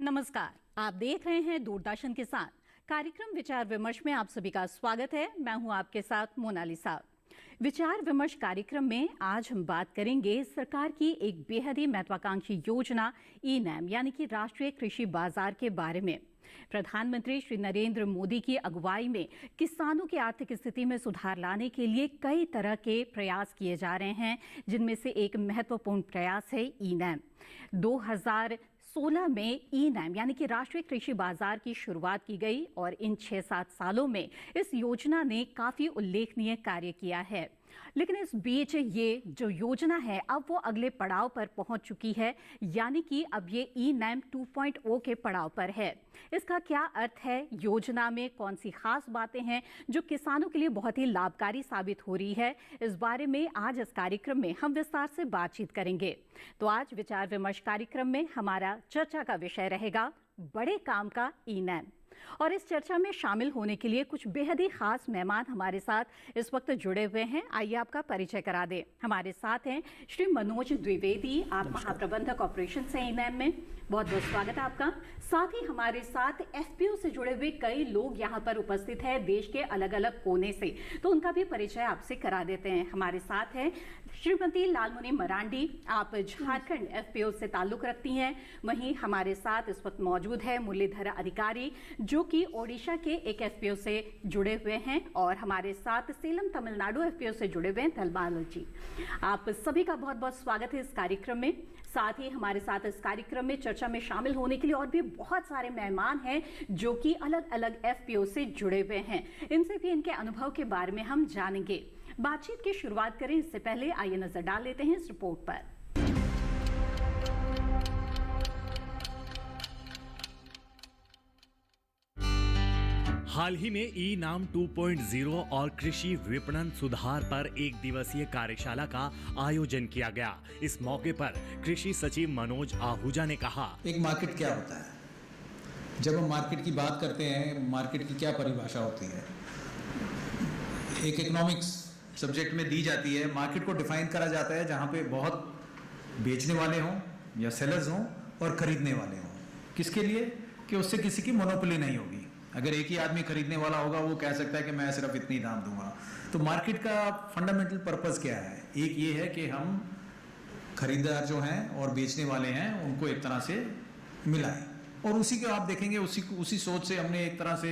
नमस्कार, आप देख रहे हैं दूरदर्शन के साथ कार्यक्रम विचार विमर्श में आप सभी का स्वागत है। मैं हूं आपके साथ मोनालिसा। विचार विमर्श कार्यक्रम में आज हम बात करेंगे सरकार की एक बेहद ही महत्वाकांक्षी योजना ई-नैम यानी कि राष्ट्रीय कृषि बाजार के बारे में। प्रधानमंत्री श्री नरेंद्र मोदी की अगुवाई में किसानों की आर्थिक स्थिति में सुधार लाने के लिए कई तरह के प्रयास किए जा रहे हैं, जिनमें से एक महत्वपूर्ण प्रयास है ई-नैम। 2016 में ई-नैम यानी कि राष्ट्रीय कृषि बाजार की शुरुआत की गई और इन 6-7 सालों में इस योजना ने काफी उल्लेखनीय कार्य किया है। लेकिन इस बीच ये जो योजना है अब वो अगले पड़ाव पर पहुंच चुकी है, यानी कि अब ये ई-नैम 2.0 के पड़ाव पर है। इसका क्या अर्थ है, योजना में कौन सी खास बातें हैं जो किसानों के लिए बहुत ही लाभकारी साबित हो रही है, इस बारे में आज इस कार्यक्रम में हम विस्तार से बातचीत करेंगे। तो आज विचार विमर्श कार्यक्रम में हमारा चर्चा का विषय रहेगा बड़े काम का ई-नैम। और इस चर्चा में शामिल होने के लिए कुछ बेहद ही खास मेहमान हमारे साथ इस वक्त जुड़े हुए हैं। आइए आपका परिचय करा दें। हमारे साथ हैं श्री मनोज द्विवेदी, आप महाप्रबंधक ऑपरेशन से ई-नैम में, बहुत बहुत स्वागत है आपका। साथ ही हमारे साथ एफपीओ से जुड़े हुए कई लोग यहाँ पर उपस्थित हैं देश के अलग अलग कोने से, तो उनका भी परिचय आपसे करा देते हैं। हमारे साथ हैं श्रीमती लालमुनी मरांडी, आप झारखंड एफपीओ से ताल्लुक रखती हैं। वहीं हमारे साथ इस वक्त मौजूद है मुरलीधर अधिकारी, जो कि ओडिशा के एक एफपीओ से जुड़े हुए हैं, और हमारे साथ सेलम तमिलनाडु एफपीओ से जुड़े हुए हैं तलबाल जी। आप सभी का बहुत बहुत स्वागत है इस कार्यक्रम में। साथ ही हमारे साथ इस कार्यक्रम में चर्चा में शामिल होने के लिए और भी बहुत सारे मेहमान हैं जो कि अलग अलग एफपीओ से जुड़े हुए हैं। इनसे भी इनके अनुभव के बारे में हम जानेंगे। बातचीत की शुरुआत करें इससे पहले आइए नजर डाल लेते हैं इस रिपोर्ट पर। हाल ही में ई-नाम 2.0 और कृषि विपणन सुधार पर एक दिवसीय कार्यशाला का आयोजन किया गया। इस मौके पर कृषि सचिव मनोज आहूजा ने कहा, एक मार्केट क्या होता है, जब हम मार्केट की बात करते हैं, मार्केट की क्या परिभाषा होती है, एक इकोनॉमिक्स सब्जेक्ट में दी जाती है। मार्केट को डिफाइन करा जाता है जहाँ पे बहुत बेचने वाले हों या सेलर्स हों और खरीदने वाले हों। किसके लिए? कि उससे किसी की मोनोपोली नहीं होगी। अगर एक ही आदमी खरीदने वाला होगा, वो कह सकता है कि मैं सिर्फ इतनी दाम दूंगा। तो मार्केट का फंडामेंटल पर्पस क्या है? एक ये है कि हम खरीदार जो हैं और बेचने वाले हैं उनको एक तरह से मिलाएं, और उसी को आप देखेंगे, उसी सोच से हमने एक तरह से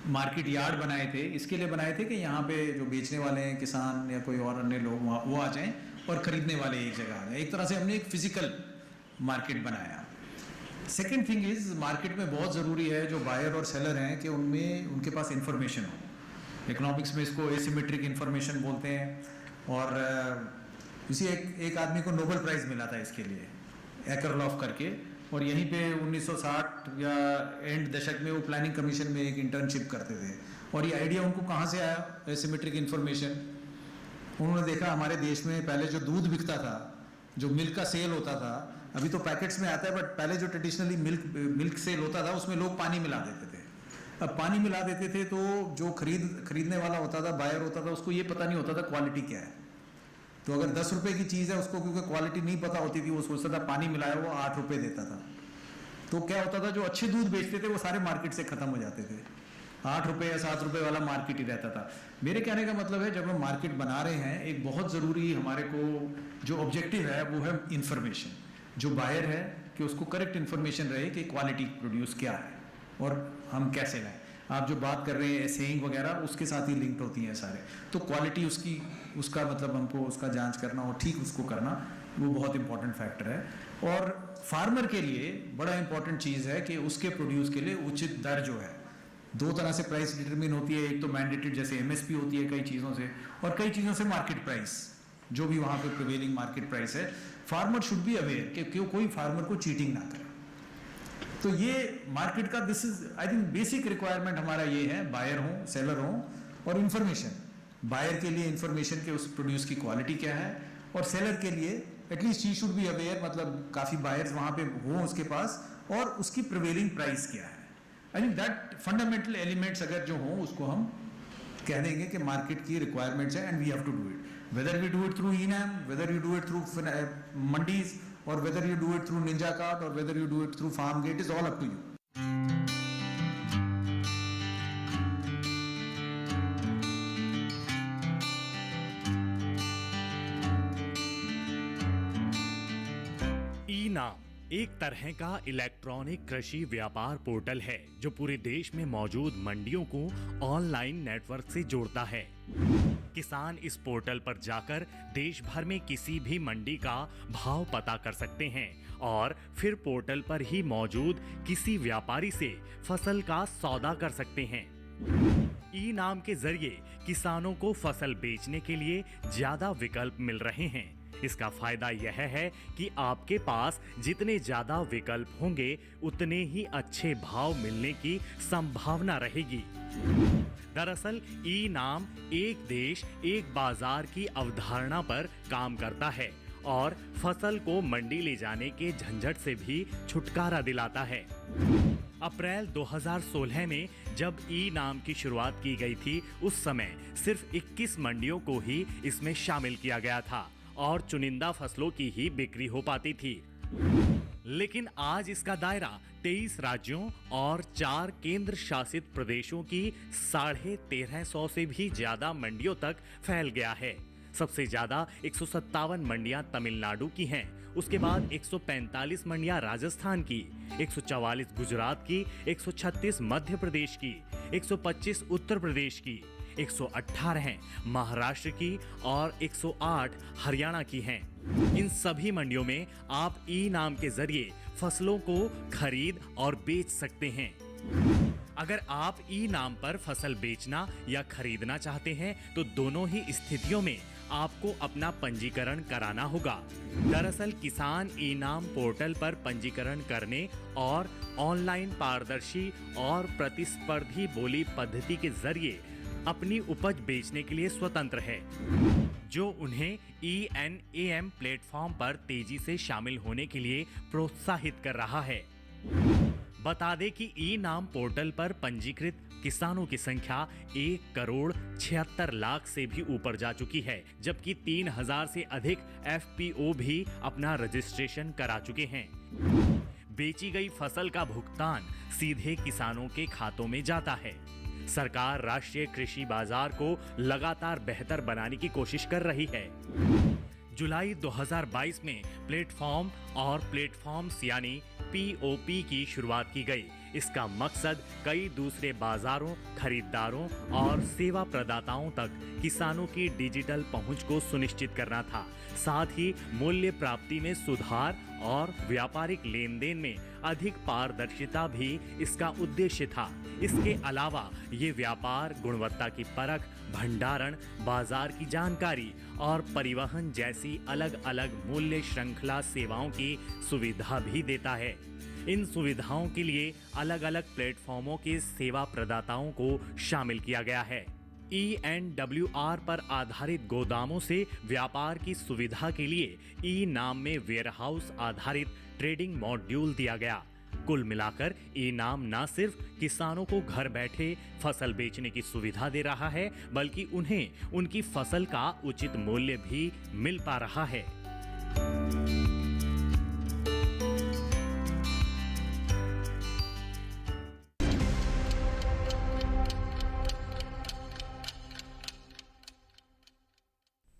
मार्केट यार्ड बनाए थे। इसके लिए बनाए थे कि यहाँ पे जो बेचने वाले हैं, किसान या कोई और अन्य लोग, वो आ जाएं और खरीदने वाले एक जगह आ जाएं। एक तरह से हमने एक फिजिकल मार्केट बनाया। सेकेंड थिंग इज, मार्केट में बहुत ज़रूरी है जो बायर और सेलर हैं कि उनमें उनके पास इंफॉर्मेशन हो। इकोनॉमिक्स में इसको एसिमेट्रिक इंफॉर्मेशन बोलते हैं, और इसी एक आदमी को नोबेल प्राइज़ मिला था इसके लिए, एकरलॉफ करके, और यहीं पे 1960 या एंड दशक में वो प्लानिंग कमीशन में एक इंटर्नशिप करते थे। और ये आइडिया उनको कहाँ से आया, एसिमेट्रिक इंफॉर्मेशन? उन्होंने देखा हमारे देश में पहले जो दूध बिकता था, जो मिल्क का सेल होता था, अभी तो पैकेट्स में आता है, बट पहले जो ट्रेडिशनली मिल्क सेल होता था उसमें लोग पानी मिला देते थे। अब पानी मिला देते थे तो जो खरीदने वाला होता था, बायर होता था, उसको ये पता नहीं होता था क्वालिटी क्या है। तो अगर 10 रुपए की चीज़ है, उसको क्योंकि क्वालिटी नहीं पता होती थी, वो सोचता था पानी मिलाया, वो 8 रुपए देता था। तो क्या होता था, जो अच्छे दूध बेचते थे वो सारे मार्केट से खत्म हो जाते थे। 8 रुपए या 7 रुपए वाला मार्केट ही रहता था। मेरे कहने का मतलब है, जब हम मार्केट बना रहे हैं, एक बहुत ज़रूरी हमारे को जो ऑब्जेक्टिव है वो है इंफॉर्मेशन। जो बायर है कि उसको करेक्ट इन्फॉर्मेशन रहे कि क्वालिटी प्रोड्यूस क्या है और हम कैसे लाएं। आप जो बात कर रहे हैं सेइंग वगैरह, उसके साथ ही लिंक्ड होती हैं सारे। तो क्वालिटी उसका मतलब हमको उसका जांच करना और ठीक उसको करना, वो बहुत इंपॉर्टेंट फैक्टर है। और फार्मर के लिए बड़ा इंपॉर्टेंट चीज़ है कि उसके प्रोड्यूस के लिए उचित दर जो है, 2 तरह से प्राइस डिटरमिन होती है। एक तो मैंडेटेड जैसे एमएसपी होती है कई चीज़ों से, और कई चीज़ों से मार्केट प्राइस, जो भी वहाँ पे प्रिवेलिंग मार्केट प्राइस है। फार्मर शुड बी अवेयर कि क्यों कोई फार्मर को चीटिंग ना करे। तो ये मार्केट का this is I think basic requirement हमारा ये है, बायर हो, सेलर हो, और इन्फॉर्मेशन। बायर के लिए इन्फॉर्मेशन के उस प्रोड्यूस की क्वालिटी क्या है, और सेलर के लिए at least he should be aware, मतलब काफ़ी बायर्स वहाँ पे हों उसके पास, और उसकी प्रिवेलिंग प्राइस क्या है। I think that fundamental elements अगर जो हों, उसको हम कह देंगे कि मार्केट की रिक्वायरमेंट्स है, and we have to do it, whether we do it through eNAM, whether we do it through mandis, और whether you do it through Ninja Cart or whether you do it through Farmgate is all up to you. E-NAM एक तरह का electronic कृषि व्यापार portal है जो पूरे देश में मौजूद मंडियों को ऑनलाइन नेटवर्क से जोड़ता है। किसान इस पोर्टल पर जाकर देश भर में किसी भी मंडी का भाव पता कर सकते हैं और फिर पोर्टल पर ही मौजूद किसी व्यापारी से फसल का सौदा कर सकते हैं। ई-नाम के जरिए किसानों को फसल बेचने के लिए ज्यादा विकल्प मिल रहे हैं। इसका फायदा यह है कि आपके पास जितने ज्यादा विकल्प होंगे उतने ही अच्छे भाव मिलने की संभावना रहेगी। दरअसल ई-नाम एक देश एक बाजार की अवधारणा पर काम करता है और फसल को मंडी ले जाने के झंझट से भी छुटकारा दिलाता है। अप्रैल 2016 में जब ई-नाम की शुरुआत की गई थी उस समय सिर्फ 21 मंडियों को ही इसमें शामिल किया गया था और चुनिंदा फसलों की ही बिक्री हो पाती थी। लेकिन आज इसका दायरा 23 राज्यों और 4 केंद्र शासित प्रदेशों की 1350 से भी ज्यादा मंडियों तक फैल गया है। सबसे ज्यादा 157 मंडियां तमिलनाडु की हैं, उसके बाद 145 मंडियां राजस्थान की, 144 गुजरात की, 136 मध्य प्रदेश की, 125 उत्तर प्रदेश की, 118 महाराष्ट्र की और 108 हरियाणा की हैं। इन सभी मंडियों में आप ई-नाम के जरिए फसलों को खरीद और बेच सकते हैं। अगर आप ई-नाम पर फसल बेचना या खरीदना चाहते हैं तो दोनों ही स्थितियों में आपको अपना पंजीकरण कराना होगा। दरअसल किसान ई-नाम पोर्टल पर पंजीकरण करने और ऑनलाइन पारदर्शी और प्रतिस्पर्धी बोली पद्धति के जरिए अपनी उपज बेचने के लिए स्वतंत्र है, जो उन्हें ENAM प्लेटफॉर्म पर तेजी से शामिल होने के लिए प्रोत्साहित कर रहा है। बता दें कि ई-नाम पोर्टल पर पंजीकृत किसानों की संख्या 1,76,00,000 से भी ऊपर जा चुकी है, जबकि 3,000 से अधिक FPO भी अपना रजिस्ट्रेशन करा चुके हैं। बेची गई फसल का भुगतान सीधे किसानों के खातों में जाता है। सरकार राष्ट्रीय कृषि बाजार को लगातार बेहतर बनाने की कोशिश कर रही है। जुलाई 2022 में प्लेटफॉर्म और प्लेटफॉर्म्स यानी POP की शुरुआत की गई। इसका मकसद कई दूसरे बाजारों, खरीदारों और सेवा प्रदाताओं तक किसानों की डिजिटल पहुंच को सुनिश्चित करना था। साथ ही मूल्य प्राप्ति में सुधार और व्यापारिक लेन देन में अधिक पारदर्शिता भी इसका उद्देश्य था। इसके अलावा ये व्यापार, गुणवत्ता की परख, भंडारण, बाजार की जानकारी और परिवहन जैसी अलग अलग मूल्य श्रृंखला सेवाओं की सुविधा भी देता है। इन सुविधाओं के लिए अलग अलग प्लेटफॉर्मों के सेवा प्रदाताओं को शामिल किया गया है। ENWR पर आधारित गोदामों से व्यापार की सुविधा के लिए ई-नाम में वेयरहाउस आधारित ट्रेडिंग मॉड्यूल दिया गया। कुल मिलाकर ई-नाम न सिर्फ किसानों को घर बैठे फसल बेचने की सुविधा दे रहा है, बल्कि उन्हें उनकी फसल का उचित मूल्य भी मिल पा रहा है।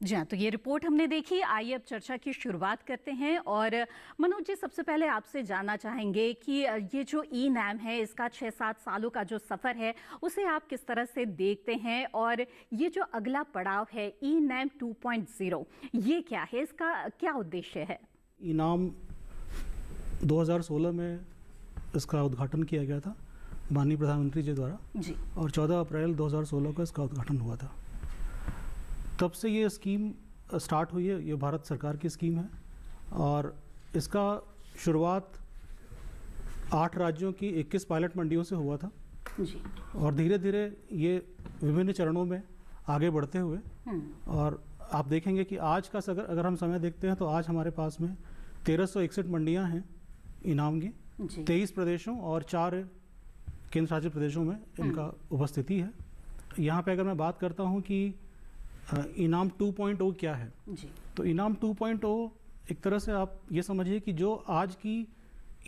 जी हाँ, तो ये रिपोर्ट हमने देखी। आइए अब चर्चा की शुरुआत करते हैं और मनोज जी, सबसे पहले आपसे जानना चाहेंगे कि ये जो ई-नाम है इसका 6-7 सालों का जो सफ़र है उसे आप किस तरह से देखते हैं, और ये जो अगला पड़ाव है ई-नाम 2.0 ये क्या है, इसका क्या उद्देश्य है? ई-नाम 2016 में इसका उद्घाटन किया गया था माननीय प्रधानमंत्री जी द्वारा जी, और 14 अप्रैल 2016 को इसका उद्घाटन हुआ था। तब से ये स्कीम स्टार्ट हुई है। ये भारत सरकार की स्कीम है और इसका शुरुआत 8 राज्यों की 21 पायलट मंडियों से हुआ था जी, और धीरे धीरे ये विभिन्न चरणों में आगे बढ़ते हुए, और आप देखेंगे कि आज का अगर हम समय देखते हैं तो आज हमारे पास में 1361 मंडियां हैं ई-नाम की, 23 प्रदेशों और 4 केंद्र शासित प्रदेशों में इनका उपस्थिति है। यहाँ पे अगर मैं बात करता हूँ कि ई-नाम 2.0 क्या है, जी, तो ई-नाम 2.0 एक तरह से आप ये समझिए कि जो आज की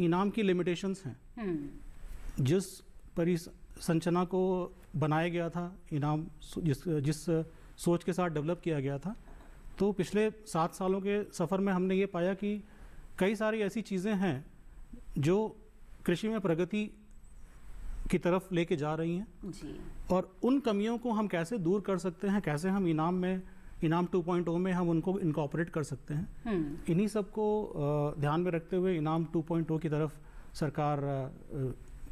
इनाम की लिमिटेशंस हैं, जिस परिसंरचना को बनाया गया था, इनाम जिस सोच के साथ डेवलप किया गया था, तो पिछले 7 सालों के सफ़र में हमने ये पाया कि कई सारी ऐसी चीज़ें हैं जो कृषि में प्रगति की तरफ लेके जा रही हैं जी। और उन कमियों को हम कैसे दूर कर सकते हैं, कैसे हम इनाम 2.0 में हम उनको इनकॉर्पोरेट कर सकते हैं, इन्हीं सब को ध्यान में रखते हुए इनाम 2.0 की तरफ सरकार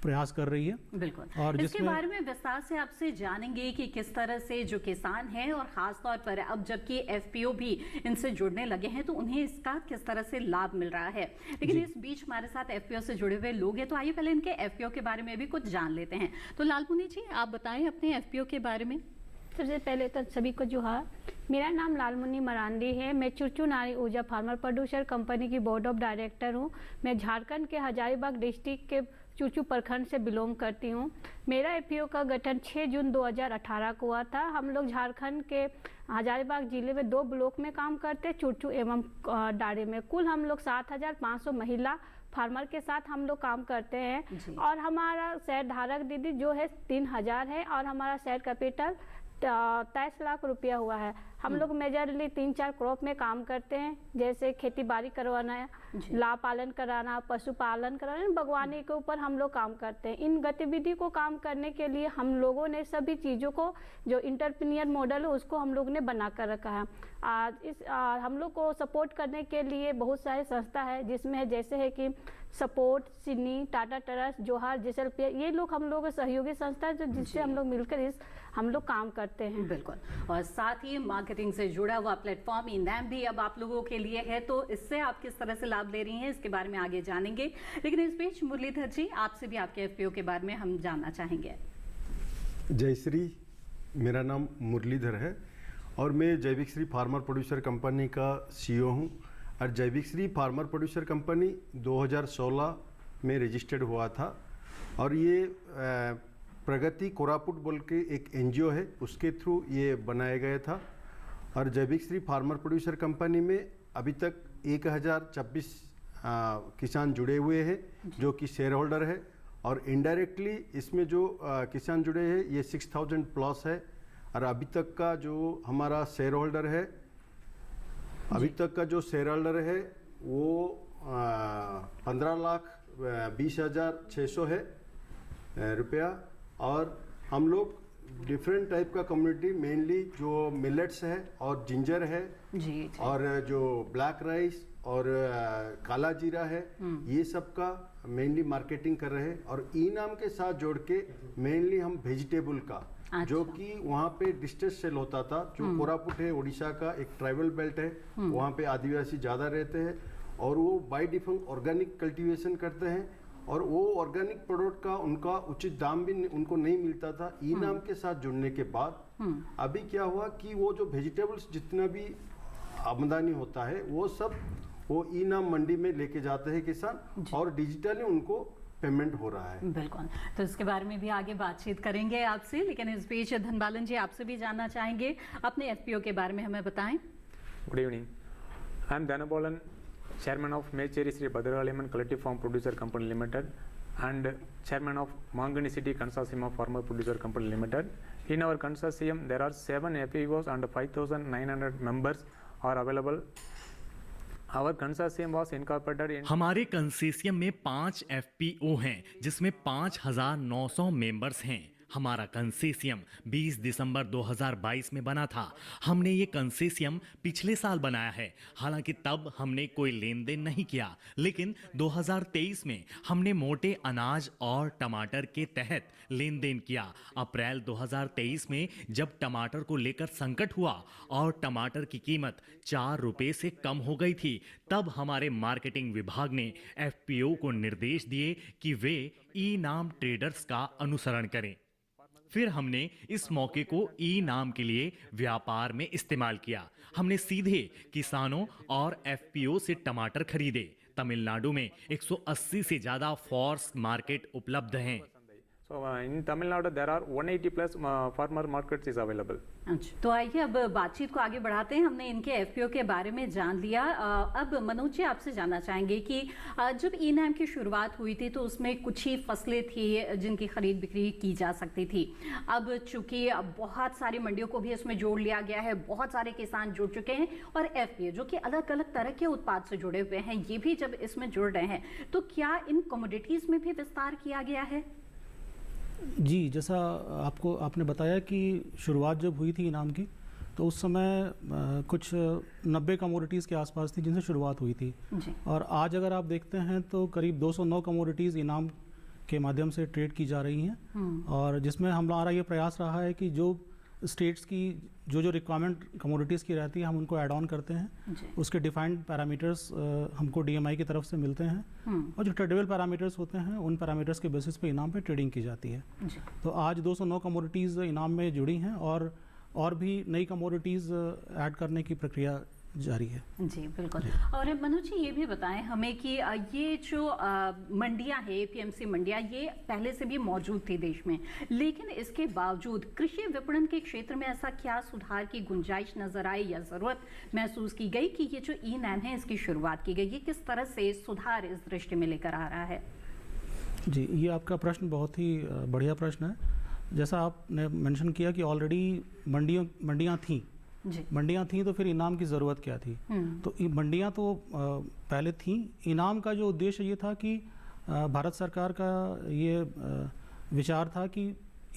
प्रयास कर रही है। बिल्कुल, और इसके बारे में विस्तार से आपसे जानेंगे कि किस तरह से जो किसान हैं और खास तौर पर अब जबकि एफपीओ भी इनसे जुड़ने लगे हैं तो उन्हें इसका किस तरह से लाभ मिल रहा है। लेकिन इस बीच हमारे साथ एफपीओ से जुड़े हुए लोग हैं, तो आइए पहले इनके एफपीओ के बारे में भी कुछ जान लेते हैं। तो लालमुनि जी, आप बताएं अपने एफपीओ के बारे में। सबसे पहले तो सभी को जोहार। मेरा नाम लालमुनि मरांडी है। मैं चुरचू नारी ऊर्जा फार्मर प्रोड्यूसर कंपनी की बोर्ड ऑफ डायरेक्टर हूँ। मैं झारखंड के हजारीबाग डिस्ट्रिक्ट के चुरचू प्रखंड से बिलोंग करती हूँ। मेरा एफपीओ का गठन 6 जून 2018 को हुआ था। हम लोग झारखंड के हजारीबाग जिले में 2 ब्लॉक में काम करते हैं, चुरचू एवं डाड़ी में। कुल हम लोग 7,500 महिला फार्मर के साथ हम लोग काम करते हैं और हमारा शेयर धारक दीदी जो है 3,000 है और हमारा शेयर कैपिटल 23 लाख रुपया हुआ है। हम लोग मेजरली 3-4 क्रॉप में काम करते हैं, जैसे खेती बाड़ी करवाना, लाभ पालन कराना, पशुपालन कराना, बागवानी के ऊपर हम लोग काम करते हैं। इन गतिविधि को काम करने के लिए हम लोगों ने सभी चीज़ों को जो इंटरप्रेन्योर मॉडल है उसको हम लोग ने बना कर रखा है। हम लोग को सपोर्ट करने के लिए बहुत सारी संस्था है, जिसमें जैसे है कि सपोर्ट, सिडनी, टाटा ट्रस्ट, जोहार, जैसलमेर, ये लोग हम लोग सहयोगी संस्था है, जो जिससे हम लोग मिलकर हम लोग काम करते हैं। बिल्कुल, और साथ ही मार्केटिंग से जुड़ा हुआ प्लेटफॉर्म इनाम भी अब आप लोगों के लिए है, तो इससे आप किस तरह से लाभ ले रही हैं इसके बारे में आगे जानेंगे। लेकिन इस बीच मुरलीधर जी, आपसे भी आपके एफपीओ के बारे में हम जानना चाहेंगे। जय श्री, मेरा नाम मुरलीधर है और मैं जैविक श्री फार्मर प्रोड्यूसर कंपनी का सीईओ हूँ। और जैविक श्री फार्मर प्रोड्यूसर कंपनी 2016 में रजिस्टर्ड हुआ था और ये प्रगति कोरापुट बोल के एक एनजीओ है, उसके थ्रू ये बनाया गया था। और जैविक श्री फार्मर प्रोड्यूसर कंपनी में अभी तक 1024 किसान जुड़े हुए हैं जो कि शेयर होल्डर है, और इनडायरेक्टली इसमें जो किसान जुड़े हैं ये 6000 प्लस है। और अभी तक का जो हमारा शेयर होल्डर है, अभी तक का जो शेयर होल्डर है वो 15,20,600 है रुपया। और हम लोग डिफरेंट टाइप का कम्युनिटी, मेनली जो मिलेट्स है और जिंजर है जी। और जो ब्लैक राइस और काला जीरा है, ये सब का मेनली मार्केटिंग कर रहे हैं। और ई नाम के साथ जोड़ के मेनली हम वेजिटेबल का जो कि वहाँ पे डिस्ट्रेस सेल होता था, जो कोरापुट है उड़ीसा का एक ट्राइबल बेल्ट है, वहाँ पे आदिवासी ज़्यादा रहते हैं और वो बाय डिफॉल्ट ऑर्गेनिक कल्टीवेशन करते हैं और वो ऑर्गेनिक प्रोडक्ट का उनका उचित दाम भी उनको नहीं मिलता था। ई नाम के साथ जुड़ने के बाद अभी क्या हुआ कि वो जो वेजिटेबल्स जितना भी आमदनी होता है वो सब वो ई नाम मंडी में लेके जाते हैं किसान और डिजिटली उनको पेमेंट हो रहा है। बिल्कुल, तो इसके बारे में भी आगे बातचीत करेंगे आपसे। लेकिन इस बीच धनबालन जी, आपसे भी जानना चाहेंगे, अपने एफपीओ के बारे में हमें बताएं। Good evening, I am Dhanabalan, chairman of Mecheri Sri Bhadraliamman Collective Farm Producer Company Limited and chairman of Mangani City Consortium of Farmer Producer Company Limited. In our consortium, there are 7 FPOs and 5,900 members are available. Our consortium was incorporated in हमारे कंसेसियम में 5 FPO हैं जिसमें 5,900 members हैं। हमारा कंसेसियम 20 दिसंबर 2022 में बना था। हमने ये कंसेसियम पिछले साल बनाया है, हालांकि तब हमने कोई लेन देन नहीं किया, लेकिन 2023 में हमने मोटे अनाज और टमाटर के तहत लेन देन किया। अप्रैल 2023 में जब टमाटर को लेकर संकट हुआ और टमाटर की कीमत 4 रुपए से कम हो गई थी, तब हमारे मार्केटिंग विभाग ने एफपीओ को निर्देश दिए कि वे ई नाम ट्रेडर्स का अनुसरण करें। फिर हमने इस मौके को ई नाम के लिए व्यापार में इस्तेमाल किया। हमने सीधे किसानों और एफपीओ से टमाटर खरीदे। तमिलनाडु में 180 से ज्यादा फॉर्स मार्केट उपलब्ध हैं। So in Tamil Nadu there are 180 plus farmer markets is available. अच्छा, तो आइए अब बातचीत को आगे बढ़ाते हैं। हमने इनके एफपीओ के बारे में जान लिया। अब मनोज जी आपसे जानना चाहेंगे कि जब ई नैम की शुरुआत हुई थी तो उसमें कुछ ही फसलें थी जिनकी खरीद बिक्री की जा सकती थी। अब चूंकि बहुत सारी मंडियों को भी इसमें जोड़ लिया गया है, बहुत सारे किसान जुड़ चुके हैं और एफपीओ जो कि अलग अलग तरह के उत्पाद से जुड़े हुए हैं, ये भी जब इसमें जुड़ रहे हैं, तो क्या इन कमोडिटीज में भी विस्तार किया गया है? जी, जैसा आपने बताया कि शुरुआत जब हुई थी इनाम की, तो उस समय कुछ 90 कमोडिटीज़ के आसपास थी जिनसे शुरुआत हुई थी जी। और आज अगर आप देखते हैं तो करीब 209 कमोडिटीज़ इनाम के माध्यम से ट्रेड की जा रही हैं और जिसमें हमारा ये प्रयास रहा है कि जो स्टेट्स की जो रिक्वायरमेंट कमोडिटीज़ की रहती है हम उनको ऐड ऑन करते हैं, उसके डिफाइंड पैरामीटर्स हमको डीएमआई की तरफ से मिलते हैं और जो ट्रेडेबल पैरामीटर्स होते हैं उन पैरामीटर्स के बेसिस पे इनाम पे ट्रेडिंग की जाती है। तो आज 209 कमोडिटीज़ इनाम में जुड़ी हैं और भी नई कमोडिटीज़ ऐड करने की प्रक्रिया जारी है। जी बिल्कुल। और मनोज जी ये भी बताएं हमें कि ये जो मंडियां हैं, एपीएमसी मंडियां, ये पहले से भी मौजूद थी देश में, लेकिन इसके बावजूद कृषि विपणन के क्षेत्र में ऐसा क्या सुधार की गुंजाइश नजर आई या ज़रूरत महसूस की गई कि ये जो ई नैम है इसकी शुरुआत की गई? ये किस तरह से सुधार इस दृष्टि में लेकर आ रहा है? जी, ये आपका प्रश्न बहुत ही बढ़िया प्रश्न है। जैसा आपने मेंशन किया कि ऑलरेडी मंडियाँ थीं, मंडियाँ थीं तो फिर इनाम की ज़रूरत क्या थी? तो मंडियाँ तो पहले थीं। इनाम का जो उद्देश्य ये था कि भारत सरकार का ये विचार था कि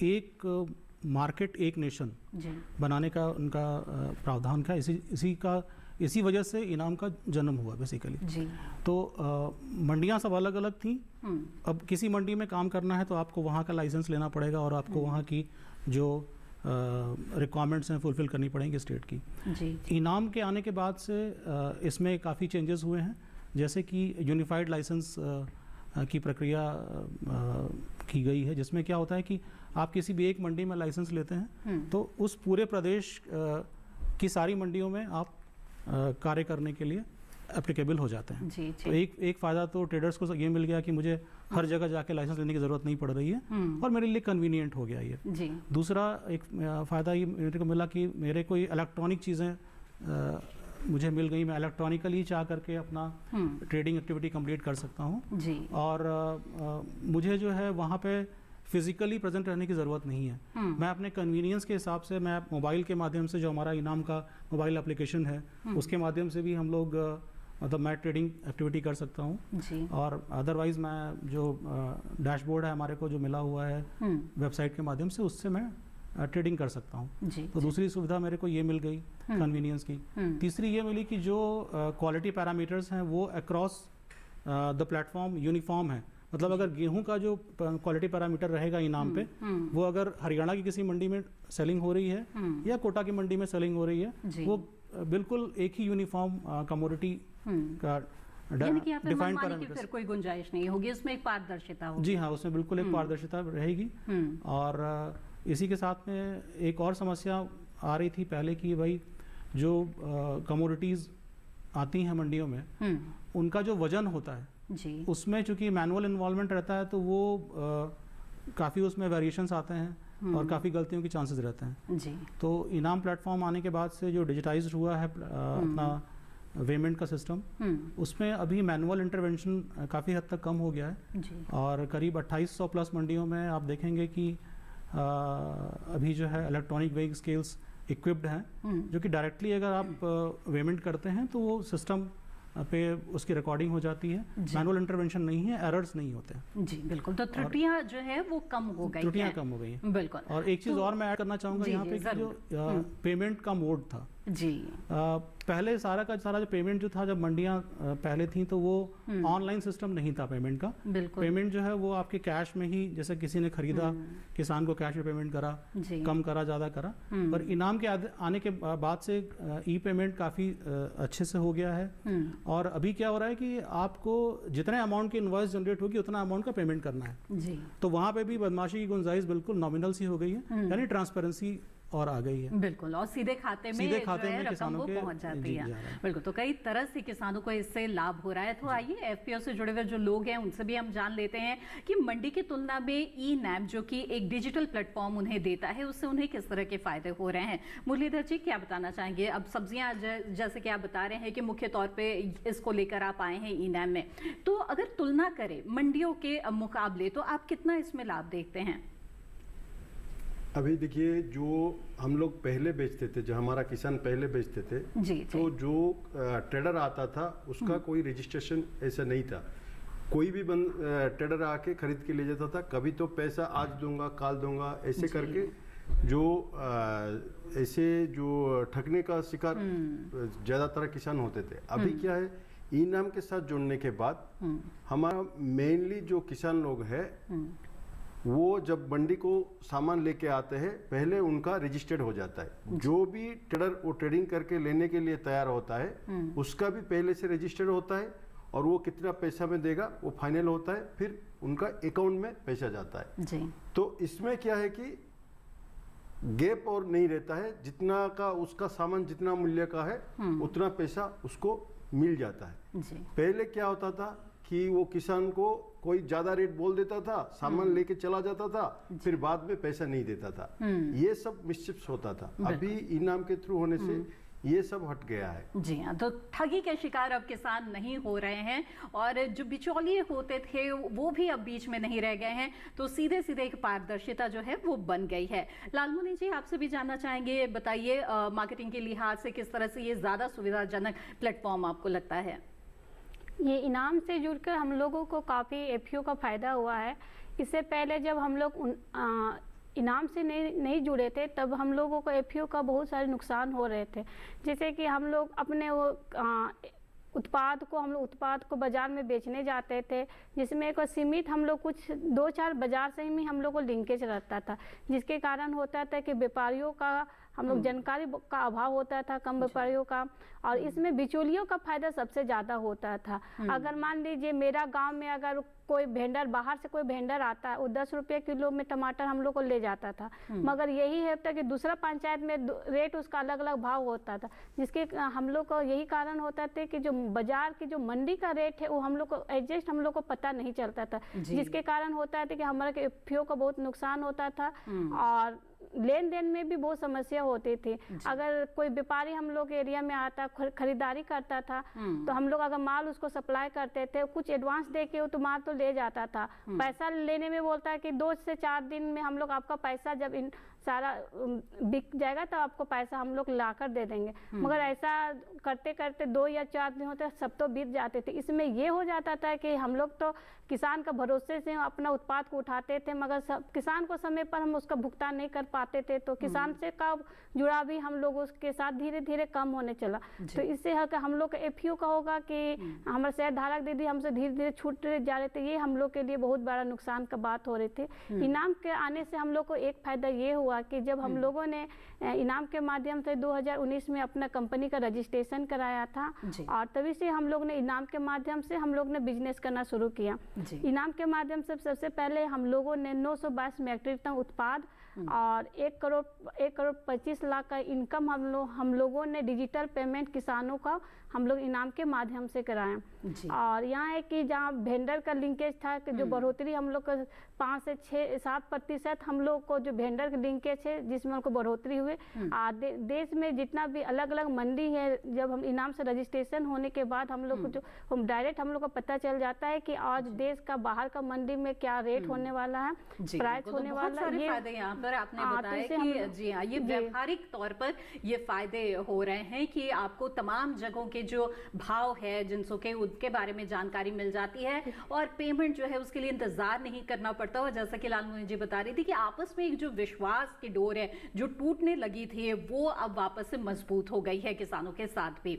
एक मार्केट एक नेशन बनाने का उनका प्रावधान था। इसी वजह से इनाम का जन्म हुआ बेसिकली। तो मंडियाँ सब अलग अलग थीं। अब किसी मंडी में काम करना है तो आपको वहाँ का लाइसेंस लेना पड़ेगा और आपको वहाँ की जो रिक्वायरमेंट्स हैं फुलफिल करनी पड़ेंगी स्टेट की। इनाम के आने के बाद से इसमें काफ़ी चेंजेस हुए हैं, जैसे कि यूनिफाइड लाइसेंस की प्रक्रिया की गई है, जिसमें क्या होता है कि आप किसी भी एक मंडी में लाइसेंस लेते हैं तो उस पूरे प्रदेश की सारी मंडियों में आप कार्य करने के लिए एप्लीकेबल हो जाते हैं। तो एक फ़ायदा तो ट्रेडर्स को ये मिल गया कि मुझे हर जगह जाके लाइसेंस लेने की ज़रूरत नहीं पड़ रही है और मेरे लिए कन्वीनियंट हो गया ये। दूसरा एक फ़ायदा ये मेरे को मिला कि मेरे कोई इलेक्ट्रॉनिक चीज़ें मुझे मिल गई, मैं इलेक्ट्रॉनिकली चाह करके अपना ट्रेडिंग एक्टिविटी कंप्लीट कर सकता हूँ और मुझे जो है वहाँ पे फिजिकली प्रेजेंट रहने की ज़रूरत नहीं है। मैं अपने कन्वीनियंस के हिसाब से मैं मोबाइल के माध्यम से, जो हमारा इनाम का मोबाइल एप्लीकेशन है उसके माध्यम से भी हम लोग मतलब मैं ट्रेडिंग एक्टिविटी कर सकता हूँ और अदरवाइज़ मैं जो डैशबोर्ड है हमारे को जो मिला हुआ है वेबसाइट के माध्यम से, उससे मैं ट्रेडिंग कर सकता हूँ। तो दूसरी सुविधा मेरे को ये मिल गई कन्वीनियंस की। तीसरी ये मिली कि जो क्वालिटी पैरामीटर्स हैं वो अक्रॉस द प्लेटफॉर्म यूनिफॉर्म है। मतलब अगर गेहूं का जो क्वालिटी पैरामीटर रहेगा इनाम पे, वो अगर हरियाणा की किसी मंडी में सेलिंग हो रही है या कोटा की मंडी में सेलिंग हो रही है, वो बिल्कुल एक ही यूनिफॉर्म कमोडिटी का डिफाइंड पैरामीटर, फिर कोई गुंजाइश नहीं होगी, इसमें एक पारदर्शिता होगी। जी हाँ, उसमें बिल्कुल एक पारदर्शिता रहेगी। और इसी के साथ में एक और समस्या आ रही थी पहले कि भाई जो कमोडिटीज़ आती हैं मंडियों में उनका जो वजन होता है उसमें चूंकि मैनुअल इन्वॉल्वमेंट रहता है तो वो काफ़ी उसमें वेरिएशंस आते हैं और काफ़ी गलतियों के चांसेस रहते हैं। तो इनाम प्लेटफॉर्म आने के बाद से जो डिजिटाइज्ड हुआ है अपना पेमेंट का सिस्टम, उसमें अभी मैनुअल इंटरवेंशन काफ़ी हद तक कम हो गया है और करीब 2800 प्लस मंडियों में आप देखेंगे कि अभी जो है इलेक्ट्रॉनिक वेइंग स्केल्स इक्विप्ड हैं, जो कि डायरेक्टली अगर आप पेमेंट करते हैं तो वो सिस्टम पे उसकी रिकॉर्डिंग हो जाती है। मैनुअल इंटरवेंशन नहीं है, एरर्स नहीं होते हैं। जी बिल्कुल। तो त्रुटियां जो है वो कम हो गई, त्रुटियां कम हो गई हैं। बिल्कुल। और एक चीज़ और मैं ऐड करना चाहूँगा यहाँ पे कि जो पेमेंट का मोड था पहले सारा जो पेमेंट जो था, जब मंडियाँ पहले थी तो वो ऑनलाइन सिस्टम नहीं था पेमेंट का। पेमेंट जो है वो आपके कैश में ही, जैसे किसी ने खरीदा किसान को कैश में पेमेंट करा, कम करा ज़्यादा करा। पर इनाम के आने के बाद से ई पेमेंट काफ़ी अच्छे से हो गया है और अभी क्या हो रहा है कि आपको जितने अमाउंट की इनवॉइस जनरेट होगी उतना अमाउंट का पेमेंट करना है। तो वहाँ पे भी बदमाशी की गुंजाइश बिल्कुल नॉमिनल सी हो गई है, यानी ट्रांसपेरेंसी और आ गई है। बिल्कुल, और सीधे खाते में सीधे खाते जो है में रकम किसानों वो के पहुंच जाती जी, है। जा रहा है। बिल्कुल, तो कई तरह से किसानों को इससे लाभ हो रहा है। तो आइए एफपीओ से जुड़े हुए जो लोग हैं उनसे भी हम जान लेते हैं कि मंडी की तुलना में ई नैम जो कि एक डिजिटल प्लेटफॉर्म उन्हें देता है, उससे उन्हें किस तरह के फायदे हो रहे हैं। मुरलीधर जी, क्या बताना चाहेंगे? अब सब्जियां जैसे कि आप बता रहे हैं कि मुख्य तौर पे इसको लेकर आप आए हैं ई नैम में, तो अगर तुलना करें मंडियों के मुकाबले तो आप कितना इसमें लाभ देखते हैं? अभी देखिए, जो हम लोग पहले बेचते थे, जो हमारा किसान पहले बेचते थे, जी, तो जो ट्रेडर आता था उसका कोई रजिस्ट्रेशन ऐसा नहीं था। कोई भी ट्रेडर आके खरीद के ले जाता था। कभी तो पैसा आज दूंगा, काल दूंगा, ऐसे करके जो ऐसे जो ठगने का शिकार ज़्यादातर किसान होते थे। अभी क्या है, ई नाम के साथ जुड़ने के बाद हमारा मेनली जो किसान लोग हैं वो जब मंडी को सामान लेके आते हैं, पहले उनका रजिस्टर्ड हो जाता है। जो भी ट्रेडर वो ट्रेडिंग करके लेने के लिए तैयार होता है उसका भी पहले से रजिस्टर्ड होता है, और वो कितना पैसा में देगा वो फाइनल होता है, फिर उनका अकाउंट में पैसा जाता है जी। तो इसमें क्या है कि गैप और नहीं रहता है, जितना का उसका सामान जितना मूल्य का है उतना पैसा उसको मिल जाता है जी। पहले क्या होता था कि वो किसान को कोई ज्यादा रेट बोल देता था, सामान लेके चला जाता था, फिर बाद में पैसा नहीं देता था। ये सब मिसचिप्स होता था। अभी इनाम के थ्रू होने से ये सब हट गया है। जी हाँ, तो ठगी के शिकार अब किसान नहीं हो रहे हैं, और जो बिचौलिए होते थे वो भी अब बीच में नहीं रह गए हैं। तो सीधे सीधे एक पारदर्शिता जो है वो बन गई है। लालमुनि जी, आपसे भी जानना चाहेंगे, बताइए मार्केटिंग के लिहाज से किस तरह से ये ज़्यादा सुविधाजनक प्लेटफॉर्म आपको लगता है? ये इनाम से जुड़कर हम लोगों को काफ़ी एफपीओ का फ़ायदा हुआ है। इससे पहले जब हम लोग इनाम से नहीं जुड़े थे तब हम लोगों को एफपीओ का बहुत सारे नुकसान हो रहे थे। जैसे कि हम लोग अपने वो उत्पाद को बाज़ार में बेचने जाते थे, जिसमें एक सीमित हम लोग कुछ 2-4 बाज़ार से ही हम लोग को लिंकेज रहता था, जिसके कारण होता था कि व्यापारियों का हम लोग जानकारी का अभाव होता था, कम व्यापारियों का, और इसमें बिचौलियों का फायदा सबसे ज़्यादा होता था। अगर मान लीजिए मेरा गांव में अगर कोई वेंडर बाहर से कोई वेंडर आता है, वो 10 रुपये किलो में टमाटर हम लोग को ले जाता था, मगर यही है कि दूसरा पंचायत में रेट उसका अलग अलग भाव होता था, जिसके हम लोग को यही कारण होता था कि जो बाजार की जो मंडी का रेट है वो हम लोग को एडजस्ट हम लोग को पता नहीं चलता था, जिसके कारण होता है कि हमारे एफपीओ का बहुत नुकसान होता था, और लेन देन में भी बहुत समस्या होती थी। अगर कोई व्यापारी हम लोग के एरिया में आता, खरीदारी करता था, तो हम लोग अगर माल उसको सप्लाई करते थे, कुछ एडवांस दे के वो तो माल तो ले जाता था। पैसा लेने में बोलता है कि 2 से 4 दिन में हम लोग आपका पैसा जब सारा बिक जाएगा तो आपको पैसा हम लोग ला कर दे देंगे, मगर ऐसा करते करते 2 या 4 दिन होते सब तो बीत जाते थे। इसमें ये हो जाता था कि हम लोग तो किसान का भरोसे से अपना उत्पाद को उठाते थे, मगर किसान को समय पर हम उसका भुगतान नहीं कर पाते थे, तो किसान से का जुड़ाव भी हम लोग उसके साथ धीरे धीरे कम होने चला। तो इससे हम लोग का एफपीओ का होगा कि हमारे शेयर धारक दीदी हमसे धीरे धीरे छूट जा रहे थे, ये हम लोग के लिए बहुत बड़ा नुकसान का बात हो रही थी। इनाम के आने से हम लोग को एक फायदा ये हुआ कि जब हम लोगों ने इनाम के माध्यम से 2019 में अपना कंपनी का रजिस्ट्रेशन कराया था, और तभी से हम लोग ने इनाम के माध्यम से हम लोग ने बिजनेस करना शुरू किया। इनाम के माध्यम से सबसे पहले हम लोगों ने 922 मीट्रिक टन उत्पाद और 1 करोड़ 25 लाख का इनकम हम लोगों ने डिजिटल पेमेंट किसानों का हम लोग इनाम के माध्यम से कराएं। और यहाँ है कि जहाँ वेंडर का लिंकेज था कि जो बढ़ोतरी हम लोग का 5 से 7% हम लोग को जो वेंडर का लिंकेज है जिसमें हमको बढ़ोतरी हुए। देश में जितना भी अलग अलग मंडी है, जब हम इनाम से रजिस्ट्रेशन होने के बाद हम लोग को जो डायरेक्ट हम लोग को पता चल जाता है कि आज देश का बाहर का मंडी में क्या रेट होने वाला है, प्राइस होने वाला है। फायदे यहाँ पर आपने बताया कि जी हाँ, ये व्यावहारिक तौर पर ये फायदे हो रहे हैं कि आपको तमाम जगहों के जो भाव है जिनसों के उनके बारे में जानकारी मिल जाती है, और पेमेंट जो है उसके लिए इंतजार नहीं करना पड़ता। और जैसा कि लालमुनि जी बता रही थी कि आपस में एक जो विश्वास की डोर है जो टूटने लगी थी वो अब वापस से मजबूत हो गई है किसानों के साथ भी।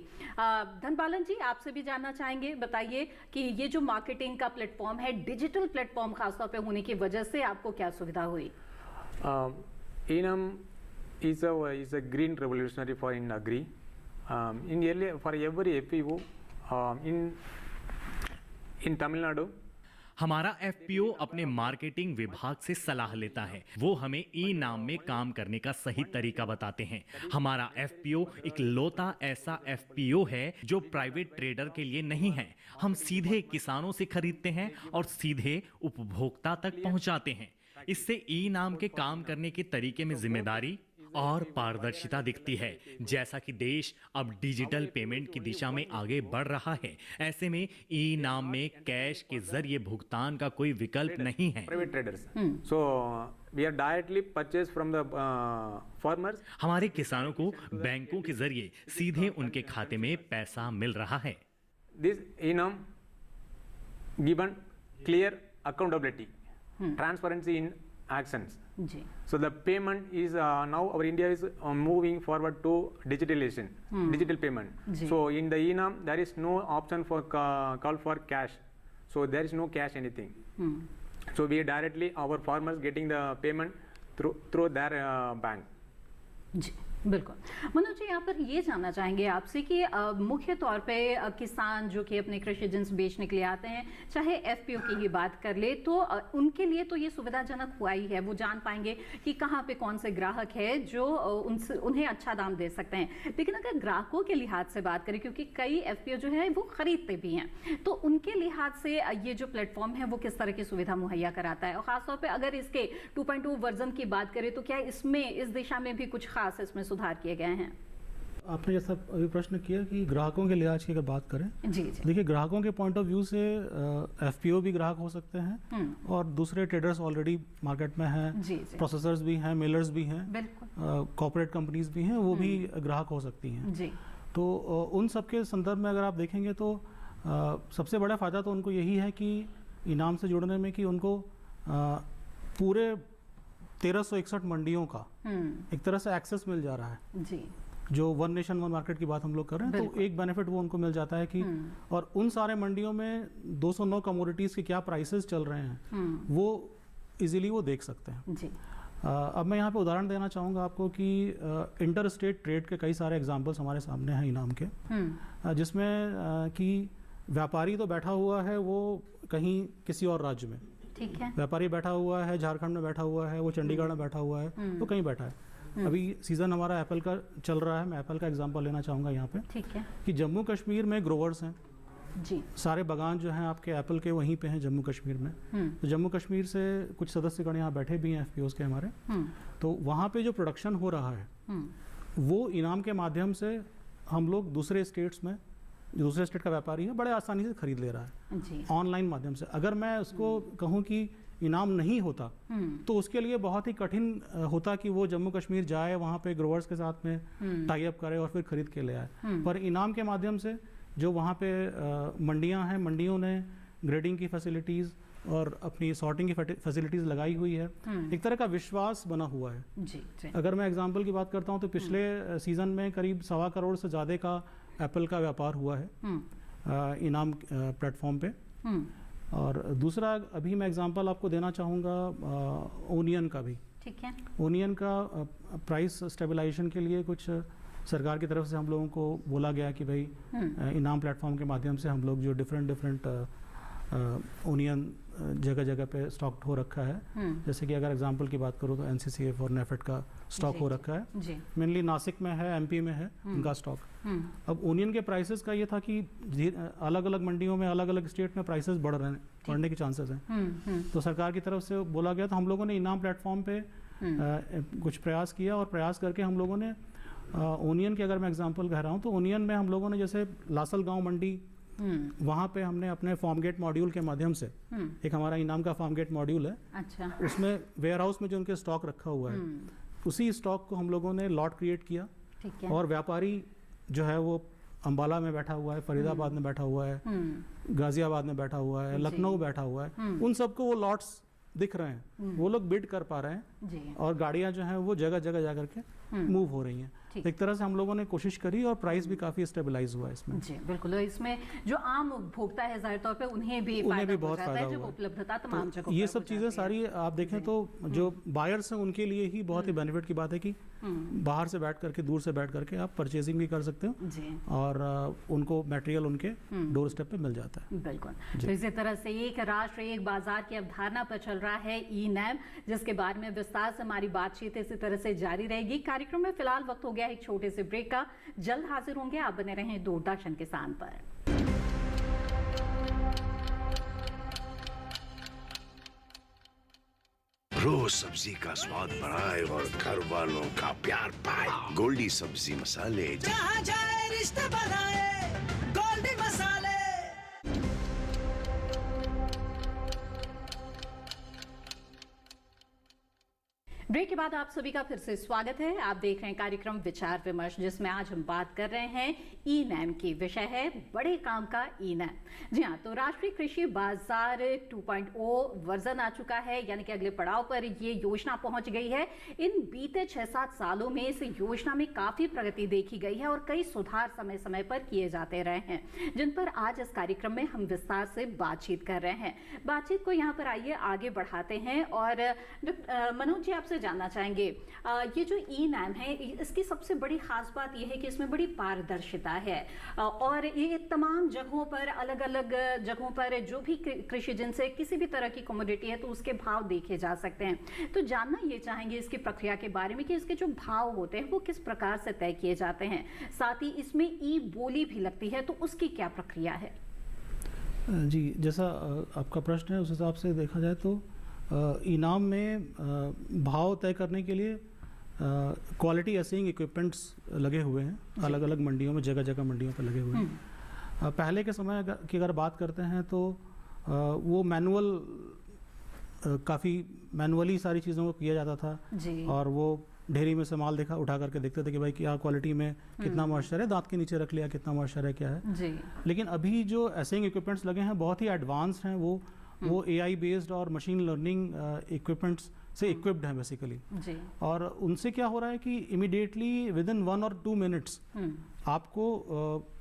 धनपालन जी, आपसे भी जानना चाहेंगे, बताइए कि ये जो मार्केटिंग का प्लेटफॉर्म है, डिजिटल प्लेटफॉर्म खासतौर पर होने की वजह से आपको क्या सुविधा हुई? Enam is a green revolutionary for in agri. In earlier for every FPO in Tamil Nadu. हमारा एफपीओ अपने मार्केटिंग विभाग से सलाह लेता है। वो हमें ई नाम में काम करने का सही तरीका बताते हैं। हमारा एफपीओ इकलौता ऐसा एफपीओ है जो प्राइवेट ट्रेडर के लिए नहीं है। हम सीधे किसानों से खरीदते हैं और सीधे उपभोक्ता तक पहुंचाते हैं। इससे ई नाम के काम करने के तरीके में जिम्मेदारी और पारदर्शिता दिखती है। जैसा कि देश अब डिजिटल पेमेंट की दिशा में आगे बढ़ रहा है, ऐसे में ई नाम में कैश के जरिए भुगतान का कोई विकल्प नहीं है। Private traders. So we are directly purchased from the farmers. हमारे किसानों को बैंकों के जरिए सीधे उनके खाते में पैसा मिल रहा है। This ENAM given clear accountability, transparency in actions. Ji So the payment is now our India is moving forward to digitalization, digital payment. Ji. So in the ENAM there is no option for call for cash. So there is no cash anything. So we directly our farmers getting the payment through their bank. जी बिल्कुल। मनोज जी, यहाँ पर ये जानना चाहेंगे आपसे कि मुख्य तौर पे किसान जो कि अपने कृषि जिन्स बेचने के लिए आते हैं, चाहे एफपीओ की ही बात कर ले, तो उनके लिए तो ये सुविधाजनक हुआ ही है। वो जान पाएंगे कि कहाँ पे कौन से ग्राहक है जो उन्हें अच्छा दाम दे सकते हैं। लेकिन अगर ग्राहकों के लिहाज से बात करें, क्योंकि कई एफपीओ जो है वो खरीदते भी हैं, तो उनके लिहाज से ये जो प्लेटफॉर्म है वो किस तरह की सुविधा मुहैया कराता है? और खासतौर पर अगर इसके 2.2 वर्जन की बात करें तो क्या इसमें इस दिशा में भी कुछ खास इसमें सुधार किए गए हैं? आपने जैसा अभी प्रश्न किया कि ग्राहकों के लिहाज की अगर बात करें, जी जी। देखिए ग्राहकों के पॉइंट ऑफ व्यू से एफपीओ भी ग्राहक हो सकते हैं और दूसरे ट्रेडर्स ऑलरेडी मार्केट में हैं, प्रोसेसर्स भी हैं, मिलर्स भी हैं, कॉर्पोरेट कंपनीज भी हैं, वो भी ग्राहक हो सकती हैं जी। तो उन सब के संदर्भ में अगर आप देखेंगे तो सबसे बड़ा फ़ायदा तो उनको यही है कि इनाम से जुड़ने में कि उनको पूरे 1361 मंडियों का एक तरह से एक्सेस मिल जा रहा है जी। जो वन नेशन वन मार्केट की बात हम लोग कर रहे हैं, तो एक बेनिफिट वो उनको मिल जाता है कि और उन सारे मंडियों में 209 कमोडिटीज़ के क्या प्राइसेस चल रहे हैं वो इजीली वो देख सकते हैं जी। अब मैं यहाँ पे उदाहरण देना चाहूँगा आपको कि इंटर स्टेट ट्रेड के कई सारे एग्जांपल्स हमारे सामने हैं इनाम के, जिसमें कि व्यापारी तो बैठा हुआ है वो कहीं किसी और राज्य में, ठीक है, व्यापारी बैठा हुआ है झारखंड में बैठा हुआ है, वो चंडीगढ़ में बैठा हुआ है, वो कहीं बैठा है। अभी सीजन हमारा एप्पल का चल रहा है, मैं एप्पल का एग्जांपल लेना चाहूँगा यहाँ पे, ठीक है, कि जम्मू कश्मीर में ग्रोवर्स हैं जी। सारे बागान जो हैं आपके एप्पल के वहीं पे हैं जम्मू कश्मीर में। तो जम्मू कश्मीर से कुछ सदस्यगण यहाँ बैठे भी हैं एफपीओस के हमारे, तो वहाँ पे जो प्रोडक्शन हो रहा है वो इनाम के माध्यम से हम लोग दूसरे स्टेट्स में, दूसरे स्टेट का व्यापारी है बड़े आसानी से खरीद ले रहा है ऑनलाइन माध्यम से। अगर मैं उसको कहूँ कि इनाम नहीं होता तो उसके लिए बहुत ही कठिन होता कि वो जम्मू कश्मीर जाए, वहाँ पे ग्रोवर्स के साथ में टाई अप करे और फिर खरीद के ले आए। पर इनाम के माध्यम से जो वहाँ पे मंडियाँ हैं, मंडियों ने ग्रेडिंग की फैसिलिटीज़ और अपनी सॉर्टिंग की फैसिलिटीज़ लगाई हुई है, एक तरह का विश्वास बना हुआ है जी, जी। अगर मैं एग्जांपल की बात करता हूँ तो पिछले सीज़न में करीब 1.25 करोड़ से ज़्यादा का एप्पल का व्यापार हुआ है इनाम प्लेटफॉर्म पे। और दूसरा अभी मैं एग्जांपल आपको देना चाहूँगा ओनियन का भी, ठीक है। ओनियन का प्राइस स्टेबलाइजेशन के लिए कुछ सरकार की तरफ से हम लोगों को बोला गया कि भाई इनाम प्लेटफॉर्म के माध्यम से हम लोग जो डिफरेंट ओनियन जगह जगह पे स्टॉक हो रखा है, जैसे कि अगर एग्जांपल की बात करूँ तो एनसीसीएफ और नेफेड का स्टॉक हो रखा है, मेनली नासिक में है, एमपी में है उनका स्टॉक। अब ओनियन के प्राइसेस का ये था कि अलग अलग मंडियों में अलग अलग स्टेट में प्राइसेस बढ़ रहे हैं, बढ़ने के चांसेस हैं, तो सरकार की तरफ से बोला गया, तो हम लोगों ने इनाम प्लेटफॉर्म पे कुछ प्रयास किया और प्रयास करके हम लोगों ने ओनियन की अगर मैं एग्जांपल कह रहा हूँ तो ओनियन में हम लोगों ने जैसे लासल गांव मंडी, वहाँ पे हमने अपने फार्म गेट मॉड्यूल के माध्यम से, एक हमारा इनाम का फार्म गेट मॉड्यूल है, अच्छा, उसमें वेयर हाउस में जो उनके स्टॉक रखा हुआ है उसी स्टॉक को हम लोगों ने लॉट क्रिएट किया, और व्यापारी जो है वो अंबाला में बैठा हुआ है, फरीदाबाद में बैठा हुआ है, गाजियाबाद में बैठा हुआ है, लखनऊ बैठा हुआ है, उन सबको वो लॉट्स दिख रहे हैं, वो लोग बिड कर पा रहे हैं और गाड़ियां जो हैं वो जगह जगह जा करके मूव हो रही हैं। ठीक। एक तरह से हम लोगों ने कोशिश करी और प्राइस भी काफ़ी स्टेबलाइज हुआ इसमें। जी बिल्कुल, इसमें जो आम उपभोक्ता है जाहिर तौर पे उन्हें भी उन्हें भी फायदा बहुत हो जाता है फायदा जब हुआ। उपलब्धता तमाम तो जगहों ये पर सब हो चीज़ें जाती है। सारी आप देखें तो जो बायर्स हैं उनके लिए ही बहुत ही बेनिफिट की बात है कि बाहर से बैठ करके, दूर से बैठ करके आप परचेजिंग भी कर सकते हो जी और उनको मटेरियल उनके डोर स्टेप पे मिल जाता है। बिल्कुल। तो इसी तरह से एक राष्ट्र एक बाजार की अवधारणा पर चल रहा है ई नैम, जिसके बारे में विस्तार से हमारी बातचीत इसी तरह से जारी रहेगी। कार्यक्रम में फिलहाल वक्त हो गया है एक छोटे से ब्रेक का, जल्द हाजिर होंगे। आप बने रहें दूरदर्शन किसान पर। रोज सब्जी का स्वाद बढ़ाए और घर वालों का प्यार पाए, गोल्डी सब्जी मसाले। जहाँ जाए रिश्ते बनाए, गोल्डी मसाले। ब्रेक के बाद आप सभी का फिर से स्वागत है। आप देख रहे हैं कार्यक्रम विचार विमर्श, जिसमें आज हम बात कर रहे हैं ई नैम की। विषय है बड़े काम का ई नैम। जी हाँ, तो राष्ट्रीय कृषि बाजार 2.0 वर्जन आ चुका है, यानी कि अगले पड़ाव पर ये योजना पहुंच गई है। इन बीते 6-7 सालों में इस योजना में काफी प्रगति देखी गई है और कई सुधार समय समय पर किए जाते रहे हैं, जिन पर आज इस कार्यक्रम में हम विस्तार से बातचीत कर रहे हैं। बातचीत को यहाँ पर आइए आगे बढ़ाते हैं और मनोज जी आपसे जानना चाहेंगे, ये जो ई नैम है इसकी सबसे बड़ी खास बात यह है कि इसमें बड़ी पारदर्शिता है और ये तमाम जगहों पर, अलग अलग जगहों पर जो भी कृषि जिनसे किसी भी तरह की कमोडिटी है तो उसके भाव देखे जा सकते हैं। तो जानना ये चाहेंगे इसकी प्रक्रिया के बारे में कि इसके जो भाव होते हैं वो किस प्रकार से तय किए जाते हैं। साथ ही इसमें ई बोली भी लगती है, तो उसकी क्या प्रक्रिया है? जी, जैसा आपका प्रश्न है उस हिसाब से देखा जाए तो इनाम में भाव तय करने के लिए क्वालिटी असेसिंग इक्विपमेंट्स लगे हुए हैं अलग अलग मंडियों में, जगह जगह मंडियों पर लगे हुए हैं। पहले के समय की अगर बात करते हैं तो वो काफ़ी मैनुअली सारी चीज़ों को किया जाता था जी। और वो ढेरी में से माल उठा करके देखते थे कि भाई क्या क्वालिटी में कितना मॉइस्चर है, दांत के नीचे रख लिया कितना मॉइस्चर है, क्या है जी। लेकिन अभी जो असेसिंग इक्विपमेंट्स लगे हैं बहुत ही एडवांस्ड हैं, वो AI बेस्ड और मशीन लर्निंग इक्विपमेंट्स से इक्विप्ड हैं बेसिकली। जी। और उनसे क्या हो रहा है कि इमीडिएटली विद इन 1 और 2 मिनट्स आपको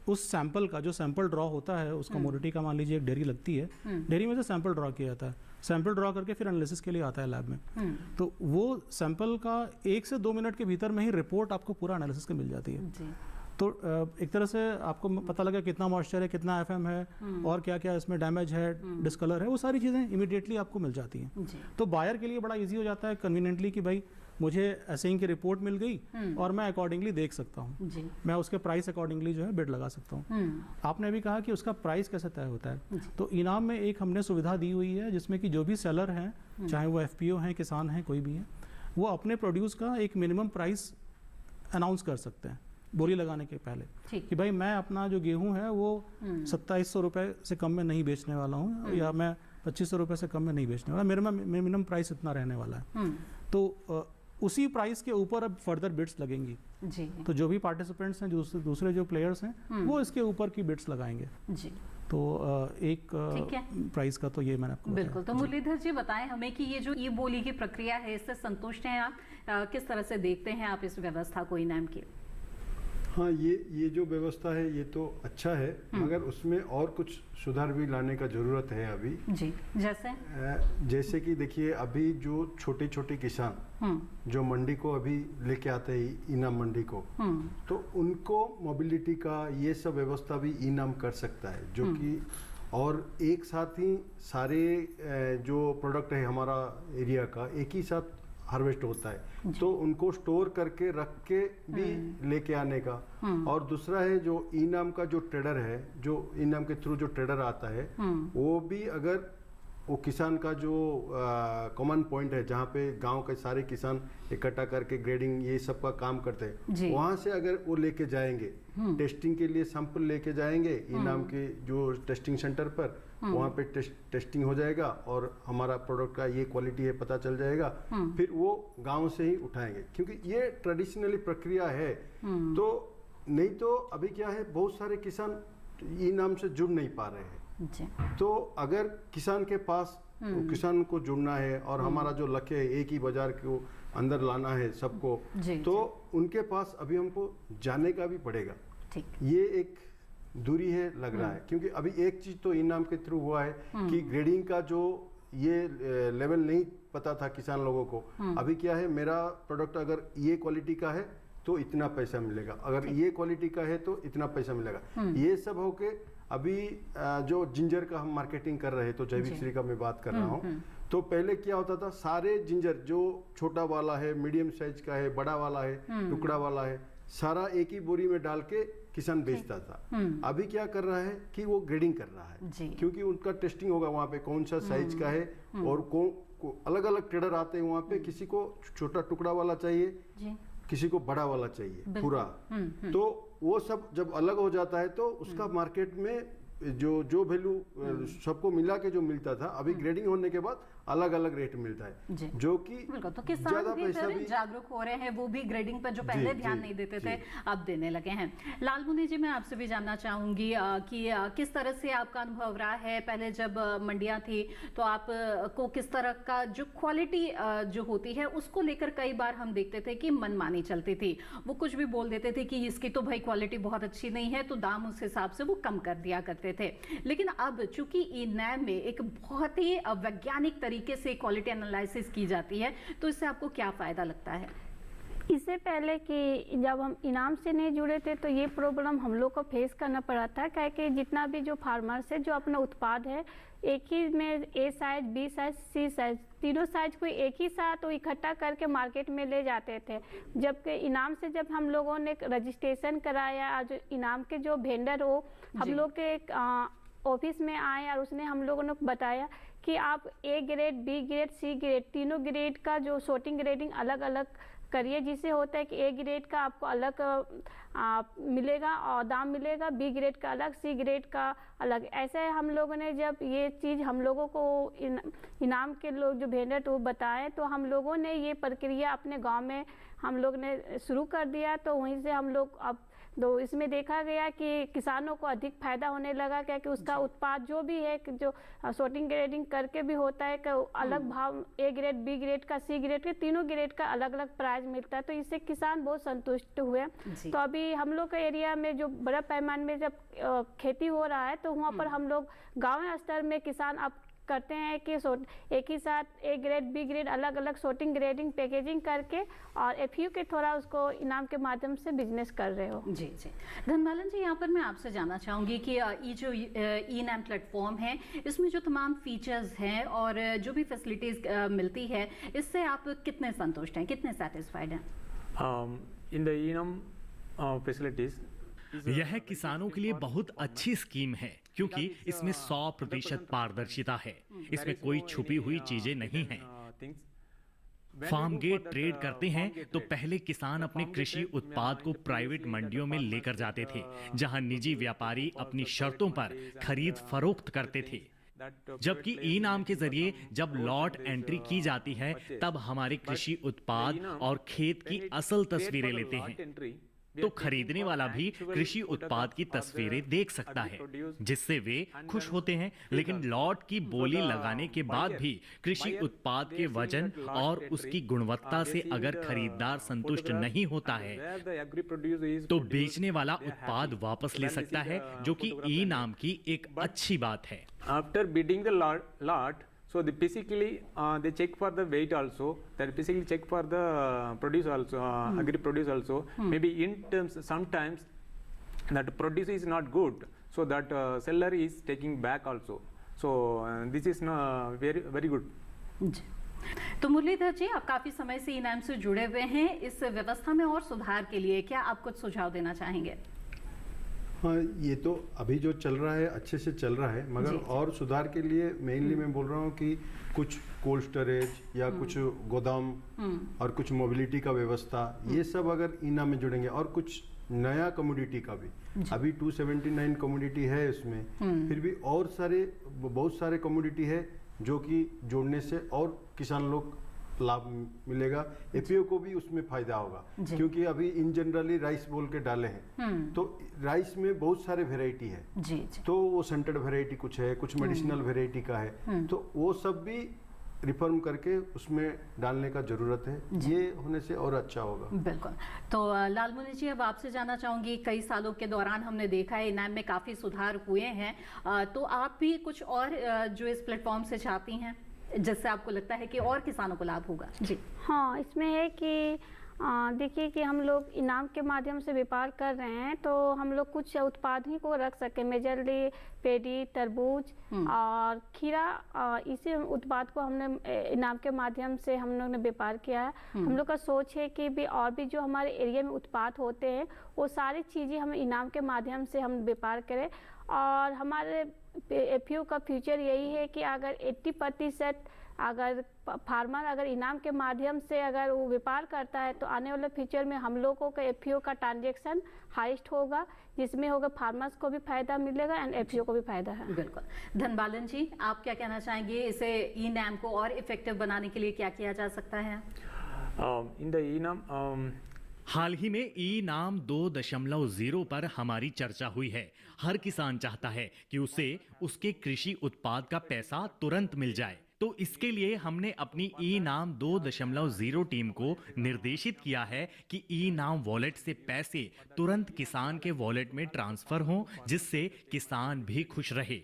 उस सैंपल का, जो सैंपल ड्रॉ होता है उस कमोडिटी का, मान लीजिए एक डेयरी लगती है, डेयरी में से सैंपल ड्रॉ किया जाता है, सैंपल ड्रॉ करके फिर एनालिसिस के लिए आता है लैब में, तो वो सैंपल का 1 से 2 मिनट के भीतर में ही रिपोर्ट आपको पूरा एनालिसिस की मिल जाती है। जी। तो एक तरह से आपको पता लगा कितना मॉइस्चर है, कितना FM है और क्या क्या इसमें डैमेज है, डिस्कलर है, वो सारी चीज़ें इमीडिएटली आपको मिल जाती हैं। तो बायर के लिए बड़ा इजी हो जाता है कन्वीनियंटली कि भाई मुझे असेसिंग की रिपोर्ट मिल गई और मैं अकॉर्डिंगली देख सकता हूँ, मैं उसके प्राइस अकॉर्डिंगली जो है बिड लगा सकता हूँ। आपने भी कहा कि उसका प्राइस कैसे तय होता है, तो इनाम में एक हमने सुविधा दी हुई है जिसमें कि जो भी सेलर हैं, चाहे वो FPO हैं, किसान हैं, कोई भी है, वो अपने प्रोड्यूस का एक मिनिमम प्राइस अनाउंस कर सकते हैं बोली लगाने के पहले कि भाई मैं अपना जो गेहूं है वो 2700 रुपये से कम में नहीं बेचने वाला हूँ या मैं 2500 रुपये से कम में नहीं बेचने वाला, मेरा मिनिमम प्राइस इतना रहने वाला है। तो उसी प्राइस के ऊपर अब फर्दर बिड्स लगेंगी जी। तो जो भी पार्टिसिपेंट्स हैं, दूसरे जो प्लेयर्स हैं, वो इसके ऊपर की बिड्स लगाएंगे जी। तो एक प्राइस का तो ये मैंने आपको बिल्कुल। तो मुरलीधर जी बताएं हमें कि ये जो ई बोली की प्रक्रिया है इससे संतुष्ट हैं आप? किस तरह से देखते हैं आप इस व्यवस्था को इनाम की? हाँ, ये जो व्यवस्था है ये तो अच्छा है, मगर उसमें और कुछ सुधार भी लाने का ज़रूरत है अभी जी। जैसे कि देखिए, अभी जो छोटे छोटे किसान जो मंडी को अभी लेके आते हैं इनाम मंडी को, तो उनको मोबिलिटी का ये सब व्यवस्था भी इनाम कर सकता है, जो कि और एक साथ ही सारे जो प्रोडक्ट है हमारा एरिया का एक ही साथ हार्वेस्ट होता है, तो उनको स्टोर करके रख के भी लेके आने का। और दूसरा है जो इनाम का जो ट्रेडर है, जो इनाम के थ्रू जो ट्रेडर आता है, वो भी अगर वो किसान का जो कॉमन पॉइंट है जहाँ पे गांव के सारे किसान इकट्ठा करके ग्रेडिंग ये सब का काम करते हैं, वहाँ से अगर वो लेके जाएंगे टेस्टिंग के लिए, सैंपल लेके जाएंगे इनाम के जो टेस्टिंग सेंटर पर, वहाँ पे टेस्टिंग हो जाएगा और हमारा प्रोडक्ट का ये क्वालिटी है पता चल जाएगा, फिर वो गांव से ही उठाएंगे, क्योंकि ये ट्रेडिशनली प्रक्रिया है। तो नहीं तो अभी क्या है, बहुत सारे किसान इनाम से जुड़ नहीं पा रहे हैं। तो अगर किसान के पास किसान को जुड़ना है और हमारा जो लक्ष्य है एक ही बाजार को अंदर लाना है सबको, तो उनके पास अभी हमको जाने का भी पड़ेगा। ये एक दूरी है लग रहा है, क्योंकि अभी एक चीज तो इनाम के थ्रू हुआ है कि ग्रेडिंग का जो ये लेवल नहीं पता था किसान लोगों को। अभी क्या है, मेरा प्रोडक्ट अगर ये क्वालिटी का है तो इतना पैसा मिलेगा, अगर ये क्वालिटी का है तो इतना पैसा मिलेगा। ये सब होके अभी जो जिंजर का हम मार्केटिंग कर रहे हैं, तो जैविक श्री का मैं बात कर रहा हूँ, तो पहले क्या होता था, सारे जिंजर जो छोटा वाला है, मीडियम साइज का है, बड़ा वाला है, टुकड़ा वाला है, सारा एक ही बोरी में डाल के किसान बेचता था। अभी क्या कर रहा है कि वो ग्रेडिंग कर रहा है, क्योंकि उनका टेस्टिंग होगा वहाँ पे कौन सा साइज का है, और अलग अलग ट्रेडर आते हैं वहाँ पे, किसी को छोटा टुकड़ा वाला चाहिए, किसी को बड़ा वाला चाहिए पूरा। तो वो सब जब अलग हो जाता है तो उसका मार्केट में जो वैल्यू सबको मिला के जो मिलता था, अभी ग्रेडिंग होने के बाद अलग अलग रेट मिलता है, जो कि तो किसान भी फिर जागरूक हो रहे हैं, वो भी ग्रेडिंग पर जो पहले ध्यान नहीं देते थे अब देने लगे हैं। लालमुनि जी, मैं आपसे भी जानना चाहूंगी कि किस तरह से आपका अनुभव रहा है। पहले जब मंडियां थी तो आप को किस तरह का जो क्वालिटी जो होती है उसको लेकर कई बार हम देखते थे कि मनमानी चलती थी, वो कुछ भी बोल देते थे कि इसकी तो भाई क्वालिटी बहुत अच्छी नहीं है, तो दाम उस हिसाब से वो कम कर दिया करते थे। लेकिन अब चूंकि ई-नैम में एक बहुत ही वैज्ञानिक तरीके से क्वालिटी एनालिसिस की जाती है, तो इससे आपको क्या फायदा लगता है? इससे पहले कि जब हम इनाम से नहीं जुड़े थे तो ये प्रॉब्लम हम लोग को फेस करना पड़ा था, क्योंकि जितना भी जो फार्मर्स है जो अपना उत्पाद है एक ही में ए साइज, बी साइज, सी साइज, तीनों साइज को एक ही साथ वो इकट्ठा करके मार्केट में ले जाते थे। जबकि इनाम से जब हम लोगों ने रजिस्ट्रेशन कराया, जो इनाम के जो वेंडर हो हम लोग के ऑफिस में आए और उसने हम लोगों ने बताया कि आप A grade, B grade, C grade, तीनों ग्रेड का जो sorting ग्रेडिंग अलग अलग करिए, जिससे होता है कि ए ग्रेड का आपको अलग मिलेगा और दाम मिलेगा, बी ग्रेड का अलग, सी ग्रेड का अलग। ऐसे हम लोगों ने जब ये चीज़ हम लोगों को इनाम के लोग जो वेंडर तो बताए, तो हम लोगों ने ये प्रक्रिया अपने गांव में हम लोग ने शुरू कर दिया। तो वहीं से हम लोग अब तो इसमें देखा गया कि किसानों को अधिक फायदा होने लगा, क्योंकि उसका उत्पाद जो भी है जो sorting ग्रेडिंग करके भी होता है कि अलग भाव ए ग्रेड, बी ग्रेड का, सी ग्रेड के, तीनों ग्रेड का अलग अलग प्राइस मिलता है। तो इससे किसान बहुत संतुष्ट हुए। तो अभी हम लोग के एरिया में जो बड़ा पैमाने में जब खेती हो रहा है, तो वहाँ पर हम लोग गाँव स्तर में किसान अब करते हैं कि एक ही साथ ए ग्रेड, बी ग्रेड अलग अलग sorting ग्रेडिंग पैकेजिंग करके और एफयू के थोड़ा उसको इनाम के माध्यम से बिजनेस कर रहे हो। जी जी, धनबालन जी, यहाँ पर मैं आपसे जानना चाहूँगी कि ये जो ई-नैम प्लेटफॉर्म है, इसमें जो तमाम फीचर्स हैं और जो भी फैसिलिटीज मिलती है, इससे आप कितने संतुष्ट हैं, कितने सेटिस्फाइड हैं? इन द ई-नैम फैसिलिटीज, यह किसानों के लिए बहुत अच्छी स्कीम है, क्योंकि इसमें 100% पारदर्शिता है। इसमें कोई छुपी हुई चीजें नहीं हैं। फार्म गेट ट्रेड करते हैं तो पहले किसान अपने कृषि उत्पाद को प्राइवेट मंडियों में लेकर जाते थे, जहां निजी व्यापारी अपनी शर्तों पर खरीद फरोख्त करते थे। जबकि ई-नाम के जरिए जब लॉट एंट्री की जाती है, तब हमारे कृषि उत्पाद और खेत की असल तस्वीरें लेते हैं, तो खरीदने वाला भी कृषि उत्पाद की तस्वीरें देख सकता है, जिससे वे खुश होते हैं। लेकिन लॉट की बोली लगाने के बाद भी कृषि उत्पाद के वजन और उसकी गुणवत्ता से अगर खरीदार संतुष्ट नहीं होता है, तो बेचने वाला उत्पाद वापस ले सकता है, जो कि ई-नाम की एक अच्छी बात है। After bidding the lot, so they basically they check for the weight also, they basically check for the produce also, agri produce also. Maybe in terms sometimes that produce is not good, so that seller is taking back also. So this is very very good. तो मुरलीधर जी, आप काफी समय से ई-नैम से जुड़े हुए हैं, इस व्यवस्था में और सुधार के लिए क्या आप कुछ सुझाव देना चाहेंगे? हाँ, ये तो अभी जो चल रहा है अच्छे से चल रहा है, मगर और सुधार के लिए मेनली मैं बोल रहा हूँ कि कुछ कोल्ड स्टोरेज या कुछ गोदाम और कुछ मोबिलिटी का व्यवस्था, ये सब अगर ई-नाम में जुड़ेंगे, और कुछ नया कमोडिटी का भी, अभी 279 कमोडिटी है इसमें, फिर भी और बहुत सारे कमोडिटी है जो कि जोड़ने से और किसान लोग लाभ मिलेगा, एपीओ को भी उसमें फायदा होगा, क्योंकि अभी इन जनरली राइस बोल के डाले हैं तो राइस में बहुत सारे वेराइटी है जी। तो वो सेंटेड वेराइटी कुछ है, कुछ मेडिसिनल वेराइटी का है, तो वो सब भी रिफॉर्म करके उसमें डालने का जरूरत है, ये होने से और अच्छा होगा। बिल्कुल। तो लालमुनि जी, अब आपसे जानना चाहूंगी, कई सालों के दौरान हमने देखा है इनाम में काफी सुधार हुए हैं, तो आप भी कुछ और जो इस प्लेटफॉर्म से चाहती हैं जिससे आपको लगता है कि और किसानों को लाभ होगा? जी हाँ, इसमें है कि देखिए कि हम लोग इनाम के माध्यम से व्यापार कर रहे हैं, तो हम लोग कुछ उत्पाद ही को रख सकें, मेजरली पेड़ी, तरबूज और खीरा, इसी उत्पाद को हमने इनाम के माध्यम से हम लोग ने व्यापार किया है। हम लोग का सोच है कि भी और भी जो हमारे एरिया में उत्पाद होते हैं वो सारी चीज़ें हम इनाम के माध्यम से हम व्यापार करें, और हमारे एफपीओ का फ्यूचर यही है कि अगर 80% अगर फार्मर अगर इनाम के माध्यम से अगर वो व्यापार करता है तो आने वाले फ्यूचर में हम लोगों का एफपीओ का ट्रांजैक्शन हाईएस्ट होगा, जिसमें होगा फार्मर्स को भी फायदा मिलेगा एंड एफपीओ को भी फायदा है। बिल्कुल। धनपालन जी, आप क्या कहना चाहेंगे, इसे ई नैम को और इफेक्टिव बनाने के लिए क्या किया जा सकता है? इन द ई नाम हाल ही में ई नाम 2.0 पर हमारी चर्चा हुई है। हर किसान चाहता है कि उसे उसके कृषि उत्पाद का पैसा तुरंत मिल जाए, तो इसके लिए हमने अपनी ई नाम 2.0 टीम को निर्देशित किया है कि ई नाम वॉलेट से पैसे तुरंत किसान के वॉलेट में ट्रांसफर हों, जिससे किसान भी खुश रहे।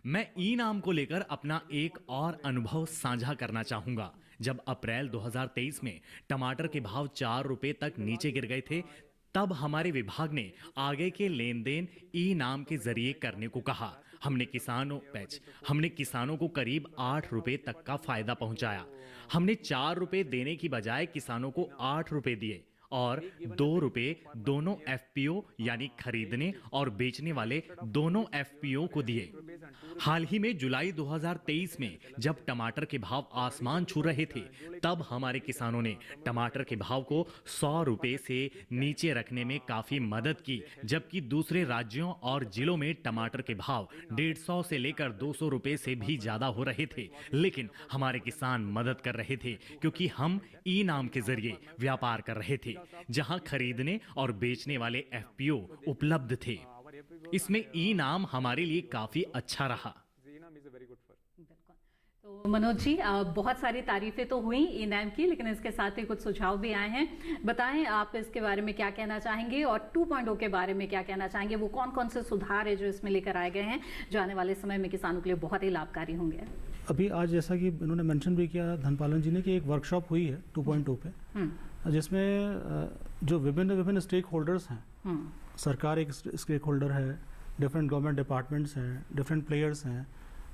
मैं ई नाम को लेकर अपना एक और अनुभव साझा करना चाहूंगा। जब अप्रैल 2023 में टमाटर के भाव 4 रुपए तक नीचे गिर गए थे, तब हमारे विभाग ने आगे के लेन देन ई नाम के जरिए करने को कहा। हमने किसानों को करीब 8 रुपए तक का फायदा पहुंचाया। हमने 4 रुपए देने की बजाय किसानों को 8 रुपए दिए और 2 रुपए दोनों एफपीओ यानी खरीदने और बेचने वाले दोनों एफपीओ को दिए। हाल ही में जुलाई 2023 में जब टमाटर के भाव आसमान छू रहे थे, तब हमारे किसानों ने टमाटर के भाव को 100 रुपए से नीचे रखने में काफी मदद की, जबकि दूसरे राज्यों और जिलों में टमाटर के भाव 150 से लेकर 200 रुपए से भी ज्यादा हो रहे थे। लेकिन हमारे किसान मदद कर रहे थे, क्योंकि हम ई नाम के जरिए व्यापार कर रहे थे, जहां खरीदने और बेचने वाले एफपीओ उपलब्ध थे। इसमें ई नाम हमारे लिए काफी अच्छा रहा। तो मनोज जी, बहुत सारी तारीफें तो हुई ई नाम की, लेकिन इसके साथ ही कुछ सुझाव भी आए हैं। बताएं आप इसके बारे में क्या कहना चाहेंगे और 2.0 के बारे में क्या कहना चाहेंगे? वो कौन कौन से सुधार है जो इसमें लेकर आए गए हैं, जो आने वाले समय में किसानों के लिए बहुत ही लाभकारी होंगे? अभी आज जैसा कि इन्होंने मेंशन भी किया धनपालन जी ने कि एक वर्कशॉप हुई है 2.0 पे, जिसमें जो विभिन्न स्टेक होल्डर्स हैं, सरकार एक स्टेक होल्डर है, डिफरेंट गवर्नमेंट डिपार्टमेंट्स हैं, डिफरेंट प्लेयर्स हैं,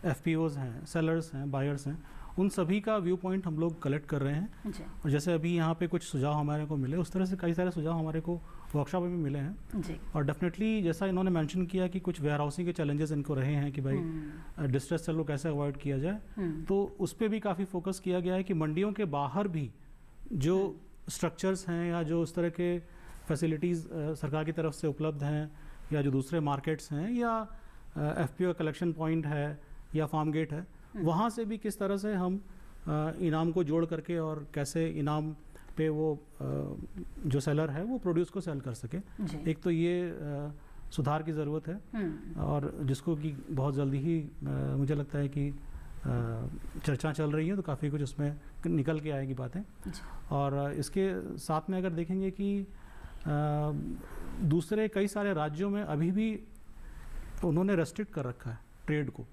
एफपीओज हैं, सेलर्स हैं, बायर्स हैं, उन सभी का व्यू पॉइंट हम लोग कलेक्ट कर रहे हैं। और जैसे अभी यहाँ पे कुछ सुझाव हमारे को मिले, उस तरह से कई सारे सुझाव हमारे को वर्कशॉप में भी मिले हैं जी। और डेफिनेटली जैसा इन्होंने मेंशन किया कि कुछ वेयर हाउसिंग के चैलेंजेस इनको रहे हैं कि भाई डिस्ट्रेस सेल को कैसे अवॉइड किया जाए, तो उस पर भी काफ़ी फोकस किया गया है कि मंडियों के बाहर भी जो स्ट्रक्चर्स हैं या जो उस तरह के फैसिलिटीज़ सरकार की तरफ से उपलब्ध हैं, या जो दूसरे मार्केट्स हैं, या एफपीओ कलेक्शन पॉइंट है या फार्म गेट है, वहाँ से भी किस तरह से हम इनाम को जोड़ करके और कैसे इनाम पे वो जो सेलर है वो प्रोड्यूस को सेल कर सके। एक तो ये सुधार की ज़रूरत है और जिसको कि बहुत जल्दी ही मुझे लगता है कि चर्चा चल रही है, तो काफ़ी कुछ उसमें निकल के आएगी बातें। और इसके साथ में अगर देखेंगे कि दूसरे कई सारे राज्यों में अभी भी उन्होंने रेस्ट्रिक्ट कर रखा है ट्रेड को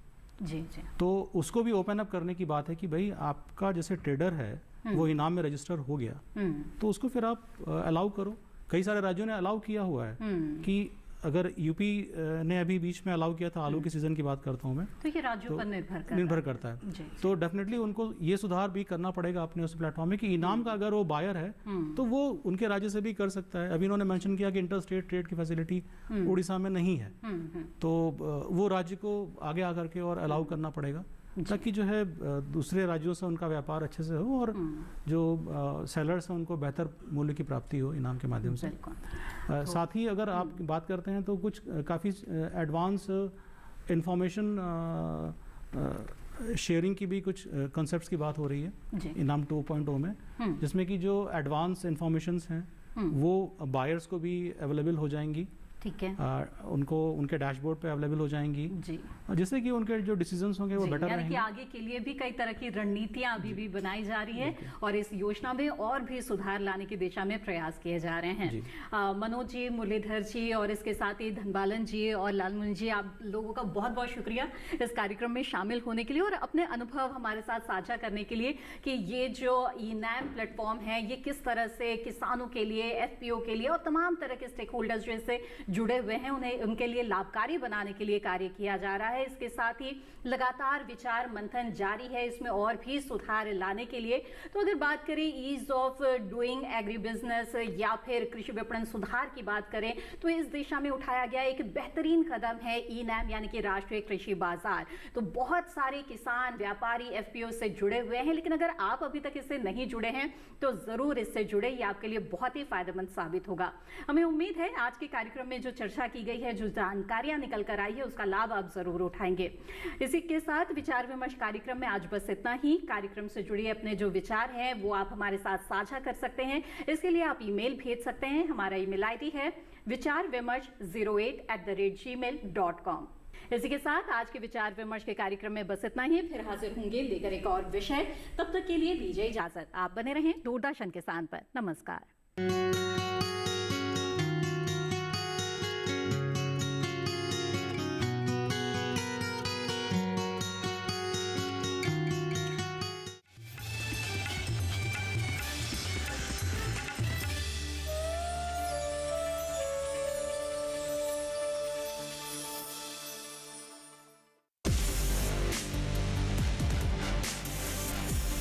जी। तो उसको भी ओपन अप करने की बात है कि भाई आपका जैसे ट्रेडर है वो इनाम में रजिस्टर हो गया, तो उसको फिर आप अलाउ करो। कई सारे राज्यों ने अलाउ किया हुआ है कि अगर यूपी ने अभी बीच में अलाउ किया था, आलू के सीजन की बात करता हूँ मैं, तो ये राज्यों पर निर्भर करता है जी। तो डेफिनेटली उनको ये सुधार भी करना पड़ेगा अपने उस प्लेटफॉर्म में कि इनाम का अगर वो बायर है तो वो उनके राज्य से भी कर सकता है। अभी इन्होंने मेंशन किया कि इंटर स्टेट ट्रेड की फैसिलिटी उड़ीसा में नहीं है, तो वो राज्य को आगे आकर के और अलाउ करना पड़ेगा, ताकि जो है दूसरे राज्यों से उनका व्यापार अच्छे से हो और जो सेलर्स हैं उनको बेहतर मूल्य की प्राप्ति हो इनाम के माध्यम से। साथ ही अगर आप बात करते हैं तो कुछ काफ़ी एडवांस इंफॉर्मेशन शेयरिंग की भी कुछ कॉन्सेप्ट्स की बात हो रही है इनाम 2.0 में, जिसमें कि जो एडवांस इंफॉर्मेशंस हैं वो बायर्स को भी अवेलेबल हो जाएंगी, ठीक है, उनको उनके डैशबोर्ड पे अवेलेबल हो जाएंगी जी, जिससे कि उनके जो डिसीजंस होंगे वो बेटर रहेंगे। आगे के लिए भी कई तरह की रणनीतियां अभी भी बनाई जा रही है और इस योजना में और भी सुधार लाने की दिशा में प्रयास किए जा रहे हैं। मनोज जी, मुरलीधर जी और इसके साथ ही धनबालन जी और लालमुनि जी, आप लोगों का बहुत बहुत शुक्रिया इस कार्यक्रम में शामिल होने के लिए और अपने अनुभव हमारे साथ साझा करने के लिए कि ये जो ई-नैम प्लेटफॉर्म है ये किस तरह से किसानों के लिए, FPO के लिए और तमाम तरह के स्टेक होल्डर्स जो इससे जुड़े हुए हैं उन्हें उनके लिए लाभकारी बनाने के लिए कार्य किया जा रहा है। इसके साथ ही लगातार विचार मंथन जारी है इसमें और भी सुधार लाने के लिए। तो अगर बात करें ease of doing agri business या फिर कृषि विपणन सुधार की बात करें तो इस दिशा में उठाया गया एक बेहतरीन कदम है ई-नैम यानी कि राष्ट्रीय कृषि बाजार। तो बहुत सारे किसान, व्यापारी FPO से जुड़े हुए हैं, लेकिन अगर आप अभी तक इससे नहीं जुड़े हैं तो जरूर इससे जुड़े, ये आपके लिए बहुत ही फायदेमंद साबित होगा। हमें उम्मीद है आज के कार्यक्रम में जो चर्चा की गई है, जो जानकारियां निकल कर आई है, उसका लाभ आप जरूर उठाएंगे। इसी के साथ विचार विमर्श कार्यक्रम में आज बस इतना ही। कार्यक्रम से जुड़े अपने जो विचार हैं वो आप हमारे साथ साझा कर सकते हैं। इसके लिए आप ईमेल भेज सकते हैं। हमारा ईमेल ID है vicharvimarsh08@gmail.com। इसी के साथ आज के विचार विमर्श के कार्यक्रम में बस इतना ही। फिर हाजिर होंगे लेकर एक और विषय। तब तक के लिए दीजिए इजाजत। आप बने रहें दूरदर्शन किसान पर। नमस्कार।